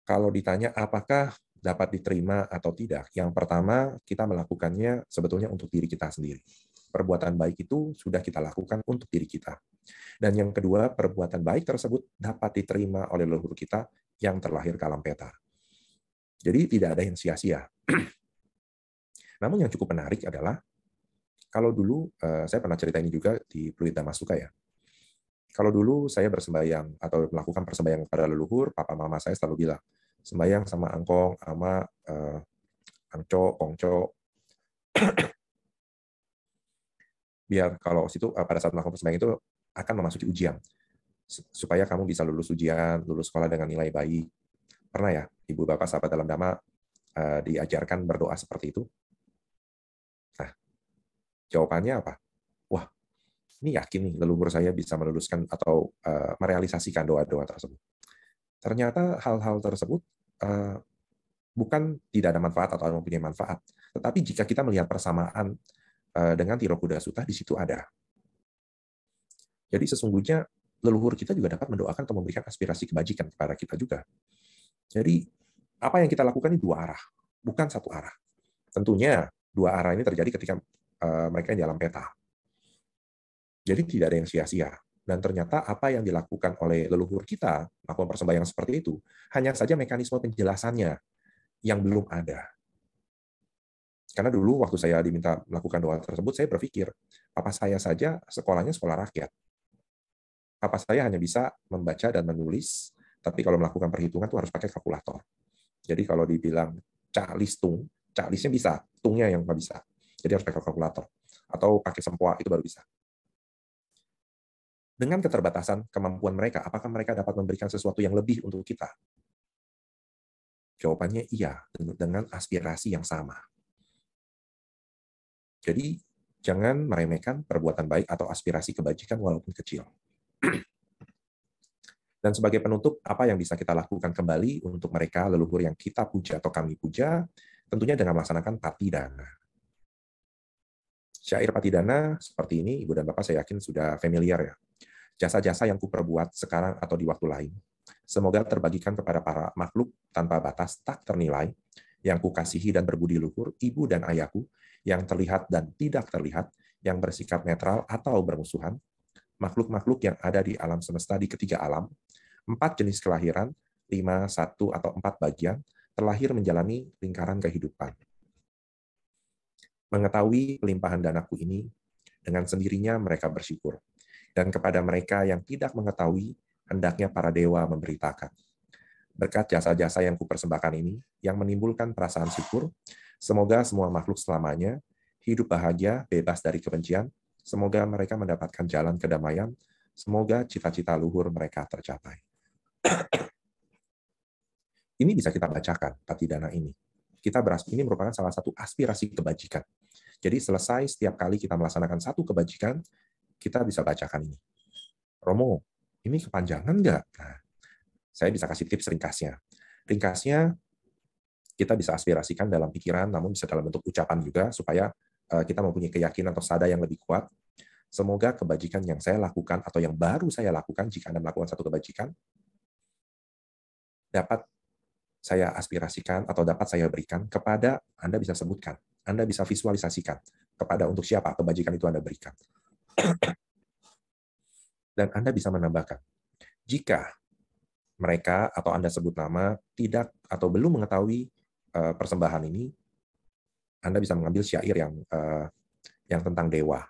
kalau ditanya apakah dapat diterima atau tidak, yang pertama kita melakukannya sebetulnya untuk diri kita sendiri. Perbuatan baik itu sudah kita lakukan untuk diri kita. Dan yang kedua, perbuatan baik tersebut dapat diterima oleh leluhur kita yang terlahir ke alam peta. Jadi tidak ada yang sia-sia. Namun yang cukup menarik adalah, kalau dulu, saya pernah cerita ini juga di Pluit Dhammasuka ya. Kalau dulu saya bersembahyang atau melakukan persembahyang kepada leluhur, papa mama saya selalu bilang, sembahyang sama angkong, ama, angco, kongco, biar kalau situ pada saat melakukan persembahyang itu akan memasuki ujian, supaya kamu bisa lulus ujian, lulus sekolah dengan nilai baik. Pernah ya, ibu bapak sahabat dalam Dhamma diajarkan berdoa seperti itu? Nah, jawabannya apa? Wah, ini yakin nih leluhur saya bisa meluluskan atau merealisasikan doa-doa tersebut. Ternyata hal-hal tersebut bukan tidak ada manfaat atau mempunyai manfaat, tetapi jika kita melihat persamaan dengan Tirokuda Sutta, di situ ada. Jadi sesungguhnya leluhur kita juga dapat mendoakan atau memberikan aspirasi kebajikan kepada kita juga. Jadi apa yang kita lakukan ini dua arah, bukan satu arah. Tentunya dua arah ini terjadi ketika mereka di dalam peta. Jadi tidak ada yang sia-sia. Dan ternyata apa yang dilakukan oleh leluhur kita, melakukan persembahyaan seperti itu, hanya saja mekanisme penjelasannya yang belum ada. Karena dulu waktu saya diminta melakukan doa tersebut, saya berpikir, papa saya saja sekolahnya sekolah rakyat. Papa saya hanya bisa membaca dan menulis, tapi kalau melakukan perhitungan itu harus pakai kalkulator. Jadi kalau dibilang cak listung, cak listnya bisa, tungnya yang nggak bisa. Jadi harus pakai kalkulator. Atau pakai sempoa, itu baru bisa. Dengan keterbatasan kemampuan mereka, apakah mereka dapat memberikan sesuatu yang lebih untuk kita? Jawabannya iya, dengan aspirasi yang sama. Jadi, jangan meremehkan perbuatan baik atau aspirasi kebajikan walaupun kecil. Dan sebagai penutup, apa yang bisa kita lakukan kembali untuk mereka leluhur yang kita puja atau kami puja, tentunya dengan melaksanakan patidana. Syair patidana seperti ini, Ibu dan Bapak saya yakin sudah familiar ya. Jasa-jasa yang kuperbuat sekarang atau di waktu lain, semoga terbagikan kepada para makhluk tanpa batas tak ternilai, yang kukasihi dan berbudi luhur, ibu dan ayahku, yang terlihat dan tidak terlihat, yang bersikap netral atau bermusuhan, makhluk-makhluk yang ada di alam semesta di ketiga alam, 4 jenis kelahiran, 5, 1, atau 4 bagian, terlahir menjalani lingkaran kehidupan. Mengetahui pelimpahan danaku ini, dengan sendirinya mereka bersyukur. Dan kepada mereka yang tidak mengetahui, hendaknya para dewa memberitakan. Berkat jasa-jasa yang kupersembahkan ini, yang menimbulkan perasaan syukur, semoga semua makhluk selamanya hidup bahagia, bebas dari kebencian, semoga mereka mendapatkan jalan kedamaian, semoga cita-cita luhur mereka tercapai. Ini bisa kita bacakan, patidana ini. Ini merupakan salah satu aspirasi kebajikan. Jadi selesai setiap kali kita melaksanakan satu kebajikan, kita bisa bacakan ini. Romo, ini kepanjangan nggak? Nah, saya bisa kasih tips ringkasnya. Ringkasnya, kita bisa aspirasikan dalam pikiran, namun bisa dalam bentuk ucapan juga, supaya kita mempunyai keyakinan atau sada yang lebih kuat. Semoga kebajikan yang saya lakukan, atau yang baru saya lakukan, jika Anda melakukan satu kebajikan, dapat saya aspirasikan, atau dapat saya berikan kepada, Anda bisa sebutkan, Anda bisa visualisasikan, kepada untuk siapa kebajikan itu Anda berikan. Dan Anda bisa menambahkan, jika mereka atau Anda sebut nama tidak atau belum mengetahui persembahan ini, Anda bisa mengambil syair yang tentang dewa.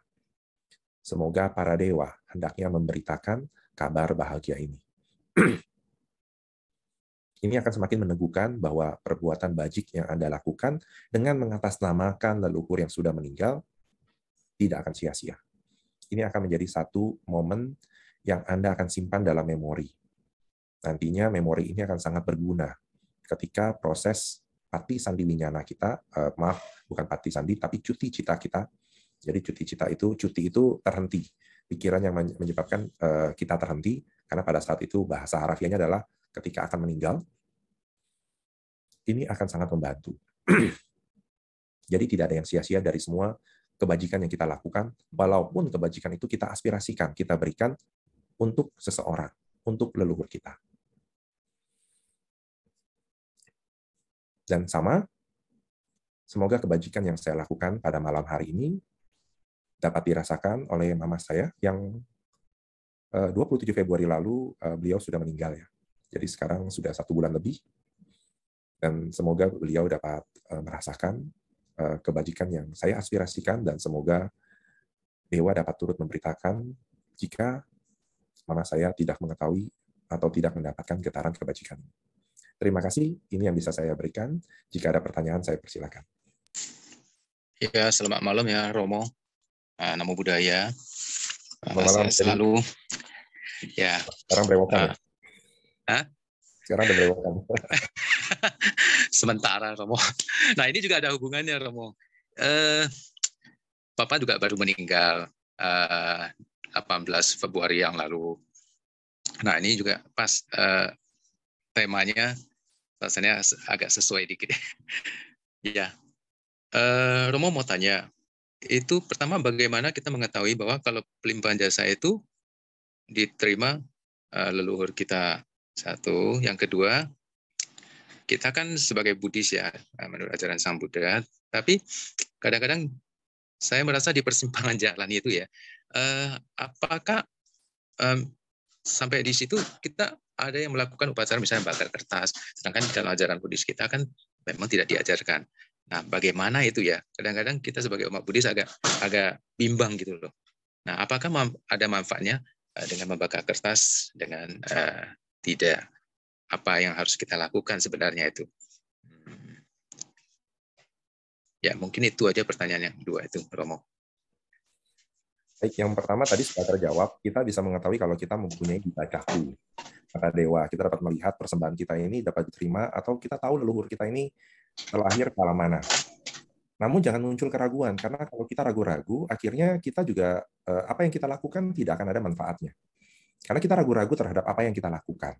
Semoga para dewa hendaknya memberitakan kabar bahagia ini. Ini akan semakin meneguhkan bahwa perbuatan bajik yang Anda lakukan dengan mengatasnamakan leluhur yang sudah meninggal tidak akan sia-sia. Ini akan menjadi satu momen yang Anda akan simpan dalam memori. Nantinya memori ini akan sangat berguna ketika proses pati sandi winyana kita, bukan pati sandi, tapi cuti cita kita. Jadi cuti itu terhenti. Pikiran yang menyebabkan kita terhenti, karena pada saat itu bahasa harafiahnya adalah ketika akan meninggal. Ini akan sangat membantu. Jadi tidak ada yang sia-sia dari semua kebajikan yang kita lakukan, walaupun kebajikan itu kita aspirasikan, kita berikan untuk seseorang, untuk leluhur kita. Dan sama, semoga kebajikan yang saya lakukan pada malam hari ini dapat dirasakan oleh mama saya yang 27 Februari lalu beliau sudah meninggal ya. Jadi sekarang sudah 1 bulan lebih. Dan semoga beliau dapat merasakan kebajikan yang saya aspirasikan, dan semoga dewa dapat turut memberitakan jika mama saya tidak mengetahui atau tidak mendapatkan getaran kebajikan. Terima kasih, ini yang bisa saya berikan. Jika ada pertanyaan, saya persilakan. Ya, selamat malam ya Romo. Namo Buddhaya. Malam, selalu ya. Sekarang berewokan. Sekarang udah berewokan. Sementara Romo. Nah, ini juga ada hubungannya Romo. Bapak juga baru meninggal 18 Februari yang lalu. Nah, ini juga pas temanya Rasanya agak sesuai dikit. Ya, Romo mau tanya, itu pertama bagaimana kita mengetahui bahwa kalau pelimpahan jasa itu diterima leluhur kita, satu. Yang kedua, kita kan sebagai Buddhis ya, menurut ajaran Sang Buddha, tapi kadang-kadang saya merasa di persimpangan jalan itu ya, apakah sampai di situ kita ada yang melakukan upacara misalnya bakar kertas, sedangkan dalam ajaran Buddhis kita kan memang tidak diajarkan. Nah, bagaimana itu ya? Kadang-kadang kita sebagai umat Buddhis agak bimbang gitu loh. Nah, apakah ada manfaatnya dengan membakar kertas dengan tidak? Apa yang harus kita lakukan sebenarnya itu? Ya, mungkin itu aja pertanyaan yang kedua itu, Romo. Baik, yang pertama tadi sudah terjawab, kita bisa mengetahui kalau kita mempunyai cahu, kata dewa. Kita dapat melihat persembahan kita ini dapat diterima, atau kita tahu leluhur kita ini terlahir ke alam mana. Namun jangan muncul keraguan, karena kalau kita ragu-ragu, akhirnya kita juga, apa yang kita lakukan tidak akan ada manfaatnya. Karena kita ragu-ragu terhadap apa yang kita lakukan.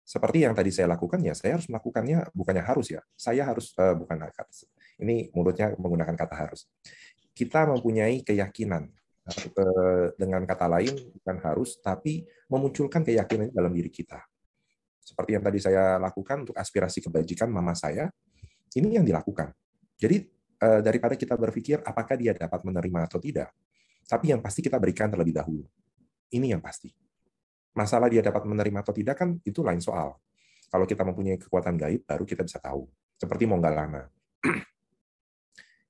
Seperti yang tadi saya lakukan, ya saya harus melakukannya, bukannya harus ya. Saya harus, bukan ini mulutnya menggunakan kata harus. Kita mempunyai keyakinan, dengan kata lain, bukan harus, tapi memunculkan keyakinan dalam diri kita. Seperti yang tadi saya lakukan untuk aspirasi kebajikan mama saya, ini yang dilakukan. Jadi, daripada kita berpikir apakah dia dapat menerima atau tidak, tapi yang pasti kita berikan terlebih dahulu. Ini yang pasti. Masalah dia dapat menerima atau tidak kan itu lain soal. Kalau kita mempunyai kekuatan gaib, baru kita bisa tahu. Seperti Monggalana.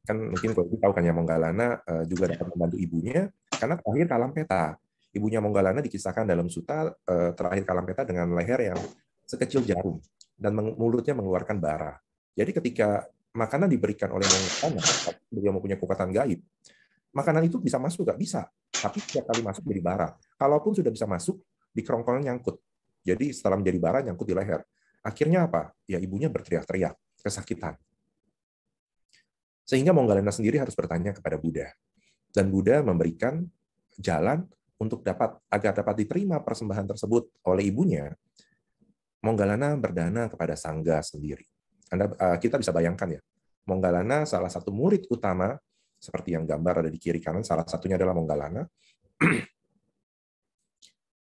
Kan mungkin kalau kita tahu kan ya, Monggalana juga dapat membantu ibunya, karena terakhir ke alam peta. Ibunya Monggalana dikisahkan dalam suta terakhir ke alam peta dengan leher yang sekecil jarum, dan mulutnya mengeluarkan bara. Jadi ketika makanan diberikan oleh Monggalana, dia mempunyai kekuatan gaib, makanan itu bisa masuk, nggak bisa. Tapi setiap kali masuk jadi bara. Kalaupun sudah bisa masuk, di kerongkongan nyangkut. Jadi setelah menjadi bara, nyangkut di leher. Akhirnya apa? Ya ibunya berteriak-teriak, kesakitan. Sehingga Monggalana sendiri harus bertanya kepada Buddha. Dan Buddha memberikan jalan untuk agar dapat diterima persembahan tersebut oleh ibunya. Monggalana berdana kepada Sangga sendiri. Kita bisa bayangkan ya, Monggalana salah satu murid utama, seperti yang gambar ada di kiri kanan, salah satunya adalah Monggalana.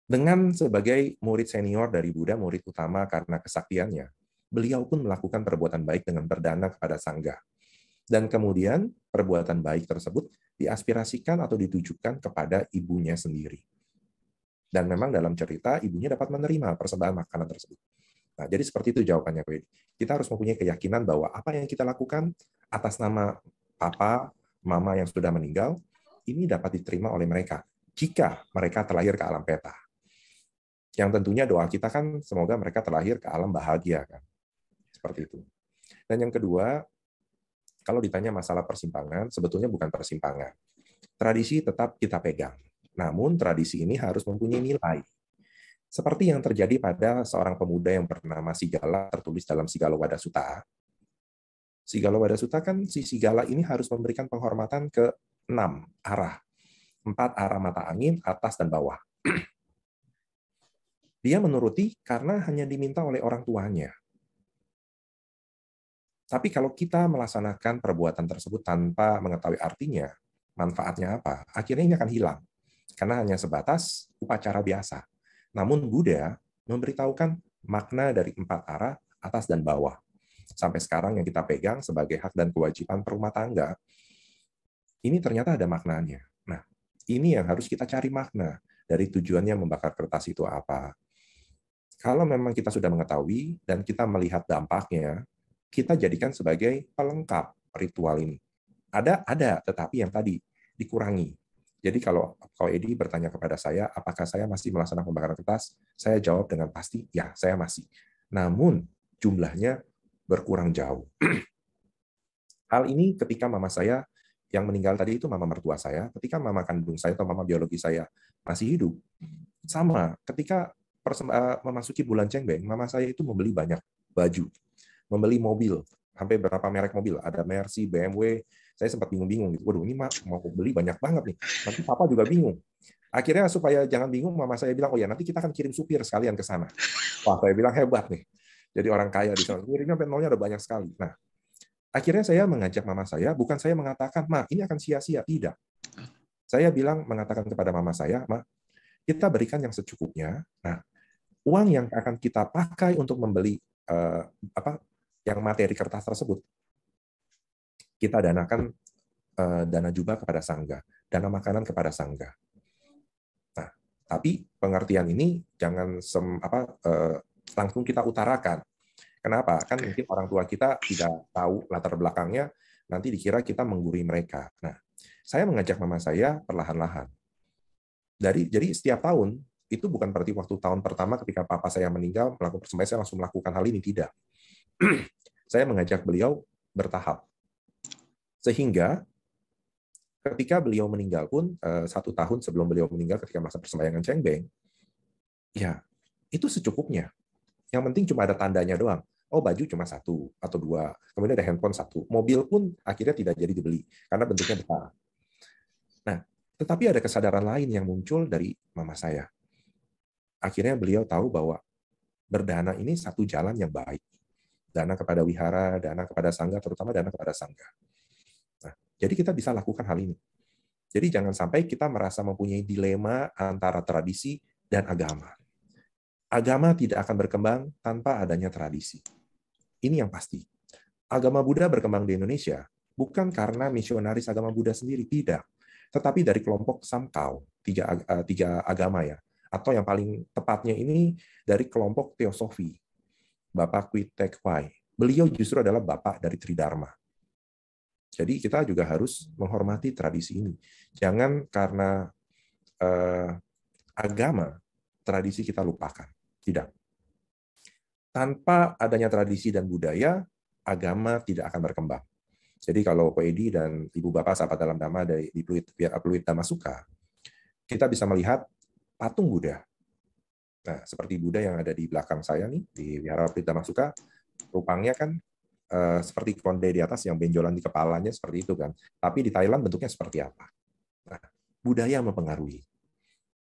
Dengan sebagai murid senior dari Buddha, murid utama karena kesaktiannya, beliau pun melakukan perbuatan baik dengan berdana kepada Sangga. Dan kemudian perbuatan baik tersebut diaspirasikan atau ditujukan kepada ibunya sendiri. Dan memang dalam cerita, ibunya dapat menerima persembahan makanan tersebut. Nah, jadi seperti itu jawabannya, Kwedi. Kita harus mempunyai keyakinan bahwa apa yang kita lakukan atas nama papa, mama yang sudah meninggal, ini dapat diterima oleh mereka jika mereka terlahir ke alam peta. Yang tentunya doa kita kan semoga mereka terlahir ke alam bahagia kan. Seperti itu. Dan yang kedua, kalau ditanya masalah persimpangan, sebetulnya bukan persimpangan. Tradisi tetap kita pegang. Namun tradisi ini harus mempunyai nilai. Seperti yang terjadi pada seorang pemuda yang bernama Sigala, tertulis dalam Sigala Wada Sutta. Sigala Wada Sutta kan si Sigala ini harus memberikan penghormatan ke 6 arah. 4 arah mata angin, atas dan bawah. Dia menuruti karena hanya diminta oleh orang tuanya. Tapi kalau kita melaksanakan perbuatan tersebut tanpa mengetahui artinya, manfaatnya apa, akhirnya ini akan hilang. Karena hanya sebatas upacara biasa. Namun Buddha memberitahukan makna dari 4 arah, atas dan bawah. Sampai sekarang yang kita pegang sebagai hak dan kewajiban perumah tangga, ini ternyata ada maknanya. Nah, ini yang harus kita cari makna dari tujuannya membakar kertas itu apa. Kalau memang kita sudah mengetahui dan kita melihat dampaknya, kita jadikan sebagai pelengkap ritual ini. Ada, tetapi yang tadi dikurangi. Jadi kalau Edi bertanya kepada saya, apakah saya masih melaksanakan pembakaran kertas? Saya jawab dengan pasti, ya, saya masih. Namun jumlahnya berkurang jauh. Hal ini ketika mama saya yang meninggal tadi itu mama mertua saya, ketika mama kandung saya atau mama biologi saya masih hidup, sama. Ketika memasuki bulan Cengbeng, mama saya itu membeli banyak baju, membeli mobil, sampai berapa merek mobil, ada Mercy, BMW, saya sempat bingung-bingung gitu, waduh ini mau beli banyak banget nih, nanti papa juga bingung. Akhirnya supaya jangan bingung, mama saya bilang, oh ya nanti kita akan kirim supir sekalian ke sana. Wah, saya bilang hebat nih. Jadi orang kaya di sana. Miringnya sampai nolnya ada banyak sekali. Nah, akhirnya saya mengajak mama saya, bukan saya mengatakan, Ma, ini akan sia-sia. Tidak. Saya mengatakan kepada mama saya, Ma, kita berikan yang secukupnya. Nah, uang yang akan kita pakai untuk membeli yang materi kertas tersebut, kita danakan dana jubah kepada sangga, dana makanan kepada sangga. Nah, tapi pengertian ini jangan langsung kita utarakan. Kenapa? Kan mungkin orang tua kita tidak tahu latar belakangnya, nanti dikira kita menggurui mereka. Nah, saya mengajak mama saya perlahan-lahan. Jadi setiap tahun, itu bukan berarti waktu tahun pertama ketika papa saya meninggal, melakukan persembahyaan, saya langsung melakukan hal ini. Tidak. Saya mengajak beliau bertahap. Sehingga ketika beliau meninggal pun, 1 tahun sebelum beliau meninggal ketika masa persembahyangan cengbeng, ya itu secukupnya. Yang penting cuma ada tandanya doang. Oh, baju cuma 1 atau 2. Kemudian ada handphone 1. Mobil pun akhirnya tidak jadi dibeli karena bentuknya besar. Nah, tetapi ada kesadaran lain yang muncul dari mama saya. Akhirnya beliau tahu bahwa berdana ini satu jalan yang baik. Dana kepada wihara, dana kepada sangga, terutama dana kepada sangga. Nah, jadi kita bisa lakukan hal ini. Jadi jangan sampai kita merasa mempunyai dilema antara tradisi dan agama. Agama tidak akan berkembang tanpa adanya tradisi. Ini yang pasti. Agama Buddha berkembang di Indonesia bukan karena misionaris agama Buddha sendiri, tidak. Tetapi dari kelompok Samkau, 3 agama ya. Atau yang paling tepatnya ini dari kelompok teosofi, Bapak Kwi Tek Wai. Beliau justru adalah bapak dari Tridharma. Jadi kita juga harus menghormati tradisi ini. Jangan karena agama, tradisi kita lupakan. Tidak. Tanpa adanya tradisi dan budaya, agama tidak akan berkembang. Jadi kalau Ko Edi dan Ibu Bapak sahabat dalam Dhamma di Pluit Dhammasuka, kita bisa melihat patung Buddha. Nah, seperti Buddha yang ada di belakang saya nih, di Wihara Pluit Dhammasuka, rupanya kan seperti konde di atas yang benjolan di kepalanya seperti itu kan. Tapi di Thailand bentuknya seperti apa? Nah, budaya mempengaruhi.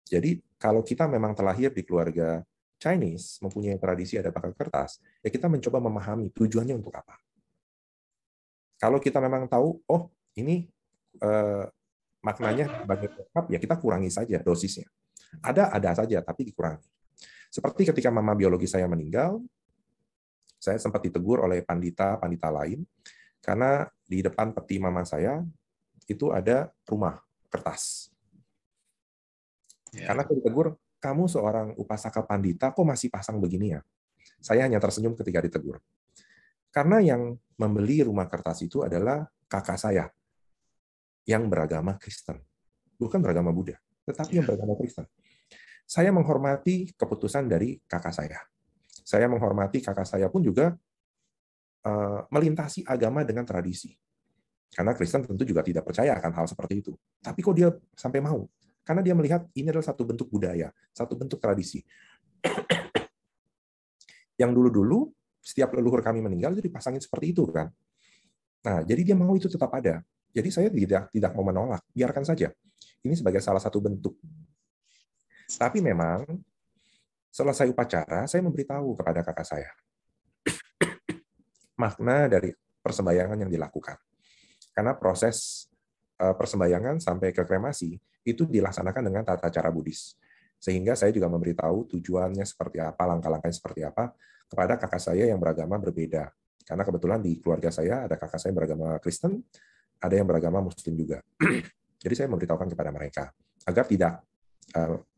Jadi kalau kita memang terlahir di keluarga Chinese, mempunyai tradisi ada pakai kertas, ya kita mencoba memahami tujuannya untuk apa. Kalau kita memang tahu, oh ini maknanya sebagai lengkap, ya kita kurangi saja dosisnya. Ada saja, tapi dikurangi. Seperti ketika mama biologi saya meninggal, saya sempat ditegur oleh pandita lain, karena di depan peti mama saya, itu ada rumah kertas. Karena saya ditegur, kamu seorang upasaka pandita, kok masih pasang begini ya? Saya hanya tersenyum ketika ditegur. Karena yang membeli rumah kertas itu adalah kakak saya, yang beragama Kristen. Bukan beragama Buddha, tetapi yang beragama Kristen. Saya menghormati keputusan dari kakak saya. Saya menghormati kakak saya pun juga melintasi agama dengan tradisi. Karena Kristen tentu juga tidak percaya akan hal seperti itu. Tapi kok dia sampai mau? Karena dia melihat ini adalah satu bentuk budaya, satu bentuk tradisi. Yang dulu-dulu, setiap leluhur kami meninggal itu dipasangin seperti itu kan. Nah, jadi dia mau itu tetap ada. Jadi saya tidak mau menolak, biarkan saja. Ini sebagai salah satu bentuk. Tapi memang selesai upacara, saya memberitahu kepada kakak saya makna dari persembahyangan yang dilakukan. Karena proses persembahyangan sampai ke kremasi itu dilaksanakan dengan tata cara Buddhis. Sehingga saya juga memberitahu tujuannya seperti apa, langkah-langkahnya seperti apa kepada kakak saya yang beragama berbeda. Karena kebetulan di keluarga saya ada kakak saya yang beragama Kristen, ada yang beragama Muslim juga. Jadi saya memberitahukan kepada mereka agar tidak,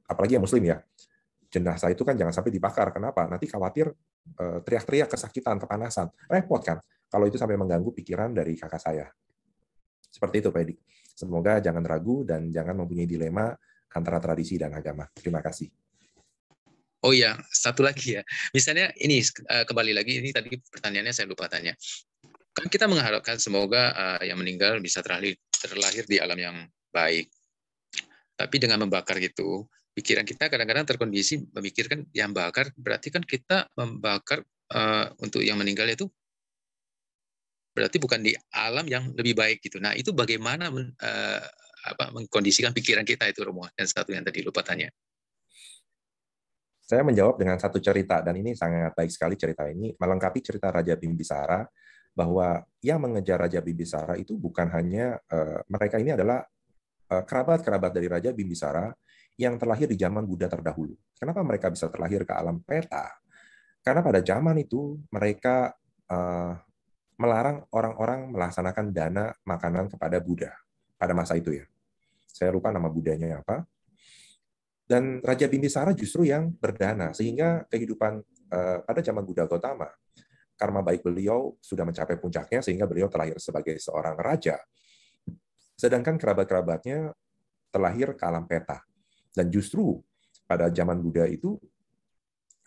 apalagi yang Muslim ya, jenazah itu kan jangan sampai dibakar. Kenapa? Nanti khawatir teriak-teriak, kesakitan, kepanasan, repot kan? Kalau itu sampai mengganggu pikiran dari kakak saya. Seperti itu, Pak Edi. Semoga jangan ragu dan jangan mempunyai dilema antara tradisi dan agama. Terima kasih. Oh iya, satu lagi ya. Misalnya ini kembali lagi, ini tadi pertanyaannya saya lupa tanya. Kan kita mengharapkan semoga yang meninggal bisa terlahir di alam yang baik. Tapi dengan membakar gitu, pikiran kita kadang-kadang terkondisi memikirkan yang bakar, berarti kan kita membakar untuk yang meninggal itu berarti bukan di alam yang lebih baik gitu. Nah, itu bagaimana mengkondisikan pikiran kita itu, Romo? Dan satu yang tadi lupa tanya. Saya menjawab dengan satu cerita, dan ini sangat baik sekali cerita ini, melengkapi cerita Raja Bimbisara, bahwa yang mengejar Raja Bimbisara itu bukan hanya, mereka ini adalah kerabat-kerabat dari Raja Bimbisara yang terlahir di zaman Buddha terdahulu. Kenapa mereka bisa terlahir ke alam peta? Karena pada zaman itu mereka melarang orang-orang melaksanakan dana makanan kepada Buddha pada masa itu ya. Saya lupa nama Buddhanya apa. Dan Raja Bimbisara justru yang berdana, sehingga kehidupan pada zaman Buddha Gautama, karma baik beliau sudah mencapai puncaknya sehingga beliau terlahir sebagai seorang raja. Sedangkan kerabat-kerabatnya terlahir ke alam peta. Dan justru pada zaman Buddha itu,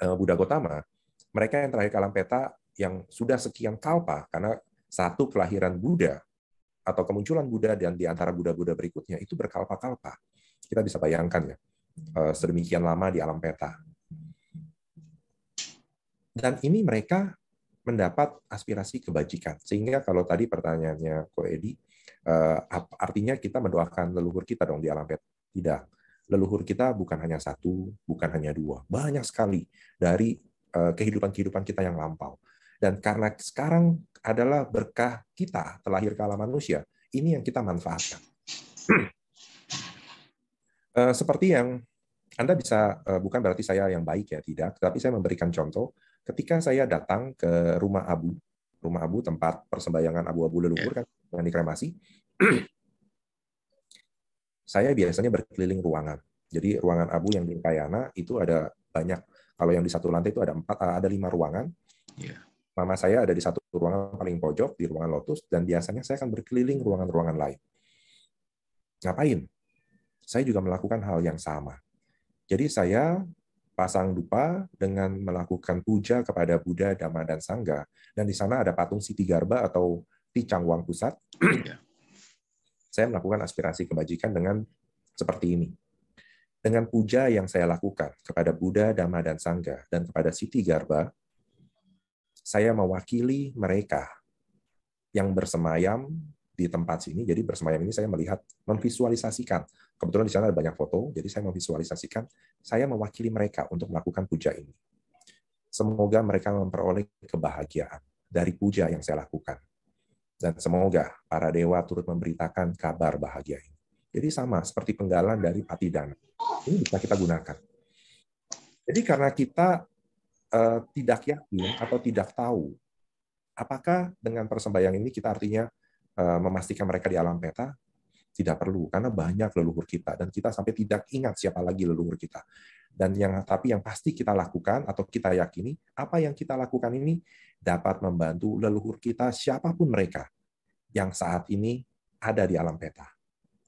Buddha Gautama, mereka yang terlahir ke alam peta yang sudah sekian kalpa, karena satu kelahiran Buddha atau kemunculan Buddha dan di antara Buddha-Buddha berikutnya itu berkalpa-kalpa. Kita bisa bayangkan ya, sedemikian lama di alam peta. Dan ini mereka mendapat aspirasi kebajikan. Sehingga kalau tadi pertanyaannya Ko Edi, artinya kita mendoakan leluhur kita dong di alam peta. Tidak. Leluhur kita bukan hanya satu, bukan hanya dua. Banyak sekali dari kehidupan-kehidupan kita yang lampau. Dan karena sekarang adalah berkah kita terlahir ke alam manusia, ini yang kita manfaatkan. Seperti yang Anda bisa, bukan berarti saya yang baik ya, tidak, tapi saya memberikan contoh. Ketika saya datang ke rumah Abu tempat persembahyangan abu-abu leluhur kan yang dikremasi, saya biasanya berkeliling ruangan. Jadi ruangan Abu yang di Kayana itu ada banyak. Kalau yang di satu lantai itu ada 5 ruangan. Mama saya ada di satu ruangan paling pojok, di ruangan Lotus, dan biasanya saya akan berkeliling ruangan-ruangan lain. Ngapain? Saya juga melakukan hal yang sama. Jadi saya pasang dupa dengan melakukan puja kepada Buddha, Dhamma, dan Sangha. Dan di sana ada patung Siti Garba atau Ti Changwang Pusat. Saya melakukan aspirasi kebajikan dengan seperti ini. Dengan puja yang saya lakukan kepada Buddha, Dhamma, dan Sangha, dan kepada Siti Garba, saya mewakili mereka yang bersemayam di tempat sini. Jadi bersemayam ini saya melihat, memvisualisasikan. Kebetulan di sana ada banyak foto, jadi saya memvisualisasikan, saya mewakili mereka untuk melakukan puja ini. Semoga mereka memperoleh kebahagiaan dari puja yang saya lakukan. Dan semoga para dewa turut memberitakan kabar bahagia ini. Jadi sama seperti penggalan dari Patidana. Ini bisa kita gunakan. Jadi karena kita tidak yakin atau tidak tahu apakah dengan persembahyang ini kita artinya memastikan mereka di alam peta, tidak perlu, karena banyak leluhur kita dan kita sampai tidak ingat siapa lagi leluhur kita. Dan tapi yang pasti kita lakukan atau kita yakini apa yang kita lakukan ini dapat membantu leluhur kita siapapun mereka yang saat ini ada di alam peta.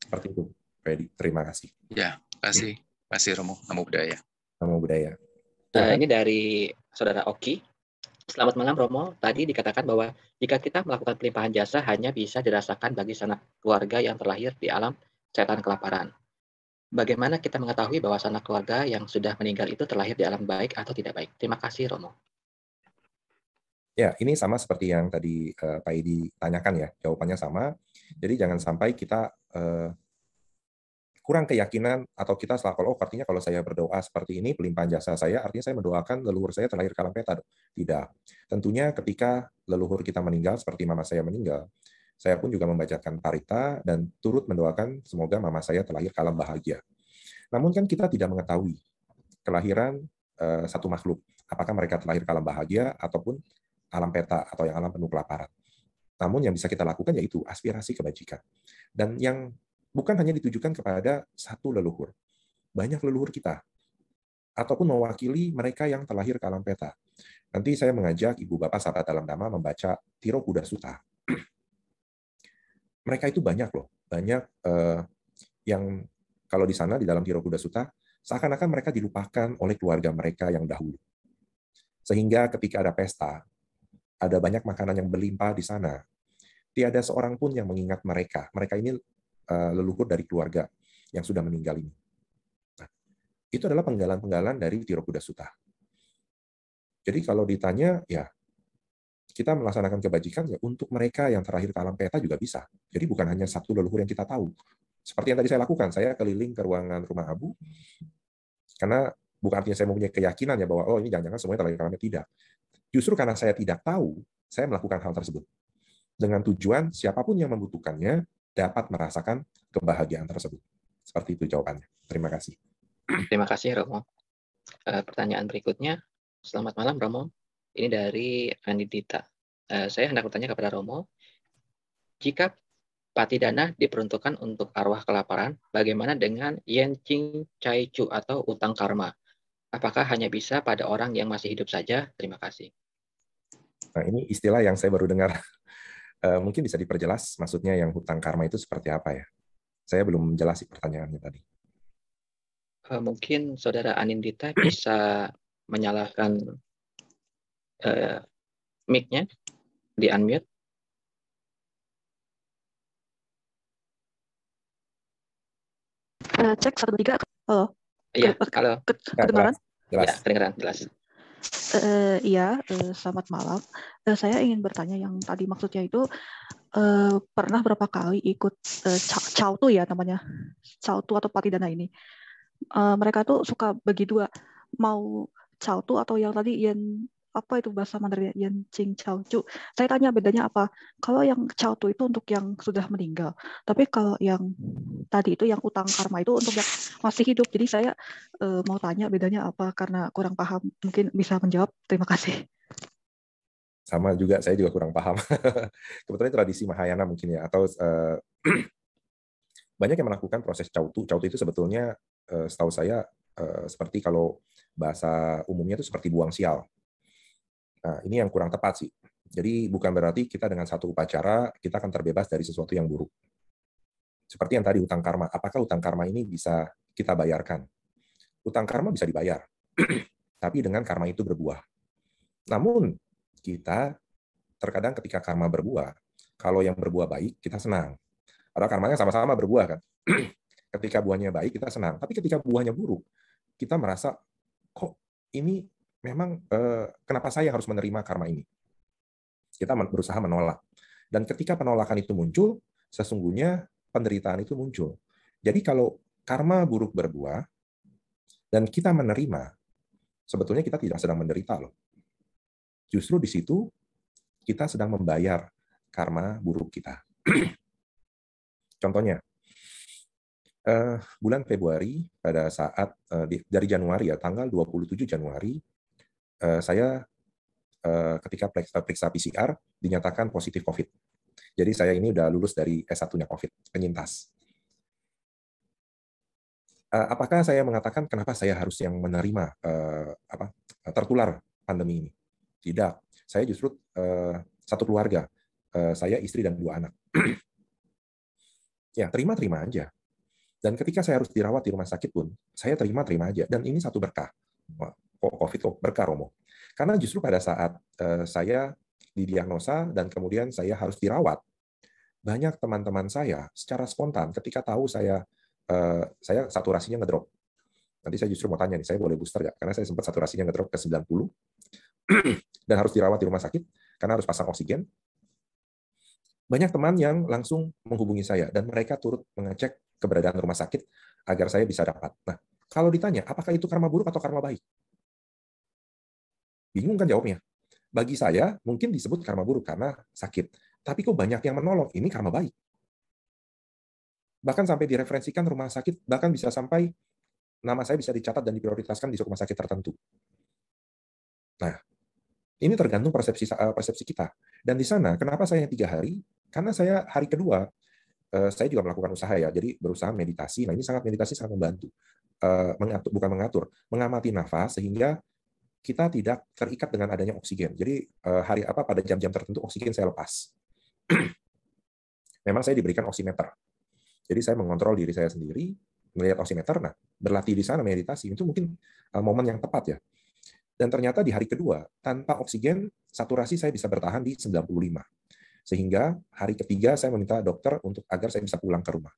Seperti itu, Fedi. Terima kasih. Ya, kasih Romo. Namo Buddhaya. Namo Buddhaya. Ini dari Saudara Oki. Selamat malam Romo. Tadi dikatakan bahwa jika kita melakukan pelimpahan jasa hanya bisa dirasakan bagi sanak keluarga yang terlahir di alam setan kelaparan. Bagaimana kita mengetahui bahwa sanak keluarga yang sudah meninggal itu terlahir di alam baik atau tidak baik? Terima kasih Romo. Ya, ini sama seperti yang tadi Pak Edi tanyakan ya, jawabannya sama. Jadi jangan sampai kita kurang keyakinan atau kita salah, artinya kalau saya berdoa seperti ini, pelimpahan jasa saya, artinya saya mendoakan leluhur saya terlahir ke alam peta. Tidak. Tentunya ketika leluhur kita meninggal, seperti mama saya meninggal, saya pun juga membacakan parita dan turut mendoakan semoga mama saya terlahir ke alam bahagia. Namun kan kita tidak mengetahui kelahiran satu makhluk, apakah mereka terlahir ke alam bahagia ataupun alam peta atau yang alam penuh kelaparan. Namun yang bisa kita lakukan yaitu aspirasi kebajikan. Dan yang bukan hanya ditujukan kepada satu leluhur, banyak leluhur kita, ataupun mewakili mereka yang terlahir ke alam peta. Nanti saya mengajak Ibu Bapak sahabat dalam Dhamma membaca Tiro Kuda Sutta. Mereka itu banyak loh, banyak yang kalau di sana di dalam Tiro Kuda Sutta, seakan-akan mereka dilupakan oleh keluarga mereka yang dahulu. Sehingga ketika ada pesta, ada banyak makanan yang berlimpah di sana, tiada seorang pun yang mengingat mereka. Mereka ini leluhur dari keluarga yang sudah meninggal ini. Nah, itu adalah penggalan-penggalan dari Tiro Kuda Sutta. Jadi kalau ditanya, ya kita melaksanakan kebajikan ya untuk mereka yang terlahir ke alam peta juga bisa. Jadi bukan hanya satu leluhur yang kita tahu. Seperti yang tadi saya lakukan, saya keliling ke ruangan rumah Abu, karena Bukan artinya saya mempunyai keyakinan ya bahwa oh ini jangan-jangan semuanya terlalu rame, tidak. Justru karena saya tidak tahu, saya melakukan hal tersebut. Dengan tujuan siapapun yang membutuhkannya dapat merasakan kebahagiaan tersebut. Seperti itu jawabannya. Terima kasih. Terima kasih, Romo. Pertanyaan berikutnya. Selamat malam, Romo. Ini dari Anindita. Saya hendak bertanya kepada Romo, jika patidana diperuntukkan untuk arwah kelaparan, bagaimana dengan Yen Ching Chai Chu atau utang karma? Apakah hanya bisa pada orang yang masih hidup saja? Terima kasih. Nah, ini istilah yang saya baru dengar. Mungkin bisa diperjelas maksudnya yang hutang karma itu seperti apa ya? Saya belum jelas pertanyaannya tadi. Mungkin Saudara Anindita bisa menyalakan mic-nya, di-unmute. Cek 1, 2, 3. Halo. Iya, halo. Kedengaran? Jelas. Ya, kedengaran, jelas. Iya, selamat malam. Saya ingin bertanya yang tadi maksudnya itu pernah berapa kali ikut Cautu ya namanya, Cautu atau Patidana ini. Mereka tuh suka bagi dua, mau Cautu atau yang tadi yang apa itu bahasa Mandarin, yang Cing Caucu. Saya tanya bedanya apa. Kalau yang Cautu itu untuk yang sudah meninggal, tapi kalau yang tadi itu yang utang karma itu untuk yang masih hidup. Jadi saya mau tanya bedanya apa karena kurang paham. Mungkin bisa menjawab. Terima kasih. Sama juga, saya juga kurang paham. Kebetulan tradisi Mahayana mungkin ya, atau banyak yang melakukan proses cautu. Cautu itu sebetulnya setahu saya seperti kalau bahasa umumnya itu seperti buang sial. Nah, ini yang kurang tepat sih. Jadi bukan berarti kita dengan satu upacara kita akan terbebas dari sesuatu yang buruk. Seperti yang tadi utang karma. Apakah utang karma ini bisa kita bayarkan? Utang karma bisa dibayar, tapi dengan karma itu berbuah. Namun kita terkadang ketika karma berbuah, kalau yang berbuah baik kita senang. Padahal karmanya sama-sama berbuah kan. Ketika buahnya baik kita senang, tapi ketika buahnya buruk kita merasa kok ini memang kenapa saya harus menerima karma ini? Kita berusaha menolak. Dan ketika penolakan itu muncul, sesungguhnya penderitaan itu muncul. Jadi kalau karma buruk berbuah dan kita menerima, sebetulnya kita tidak sedang menderita loh. Justru di situ kita sedang membayar karma buruk kita. Contohnya, bulan Februari pada saat dari Januari ya, tanggal 27 Januari, saya ketika periksa PCR dinyatakan positif COVID. Jadi saya ini udah lulus dari S1-nya COVID, penyintas. Apakah saya mengatakan kenapa saya harus yang menerima tertular pandemi ini? Tidak. Saya justru satu keluarga. Saya istri dan 2 anak. Ya, terima-terima aja. Dan ketika saya harus dirawat di rumah sakit pun, saya terima-terima aja. Dan ini satu berkah. Kok COVID kok berkah, Romo? Karena justru pada saat saya didiagnosa dan kemudian saya harus dirawat, banyak teman-teman saya secara spontan ketika tahu saya saturasinya ngedrop. Nanti saya justru mau tanya nih, saya boleh booster nggak? Karena saya sempat saturasinya ngedrop ke 90 dan harus dirawat di rumah sakit karena harus pasang oksigen. Banyak teman yang langsung menghubungi saya dan mereka turut mengecek keberadaan rumah sakit agar saya bisa dapat. Nah, kalau ditanya, apakah itu karma buruk atau karma baik? Bingung kan jawabnya? Bagi saya, mungkin disebut karma buruk karena sakit. Tapi kok banyak yang menolong, ini karma baik. Bahkan sampai direferensikan rumah sakit, bahkan bisa sampai nama saya bisa dicatat dan diprioritaskan di rumah sakit tertentu. Nah, ini tergantung persepsi kita. Dan di sana, kenapa saya 3 hari? Karena saya hari kedua, saya juga melakukan usaha ya, jadi berusaha meditasi. Nah, ini meditasi sangat membantu. Mengamati nafas sehingga kita tidak terikat dengan adanya oksigen. Jadi pada jam-jam tertentu oksigen saya lepas. Memang saya diberikan oximeter. Jadi saya mengontrol diri saya sendiri, melihat oximeter. Nah, berlatih di sana meditasi itu mungkin momen yang tepat ya. Dan ternyata di hari kedua tanpa oksigen saturasi saya bisa bertahan di 95. Sehingga hari ketiga saya meminta dokter agar saya bisa pulang ke rumah.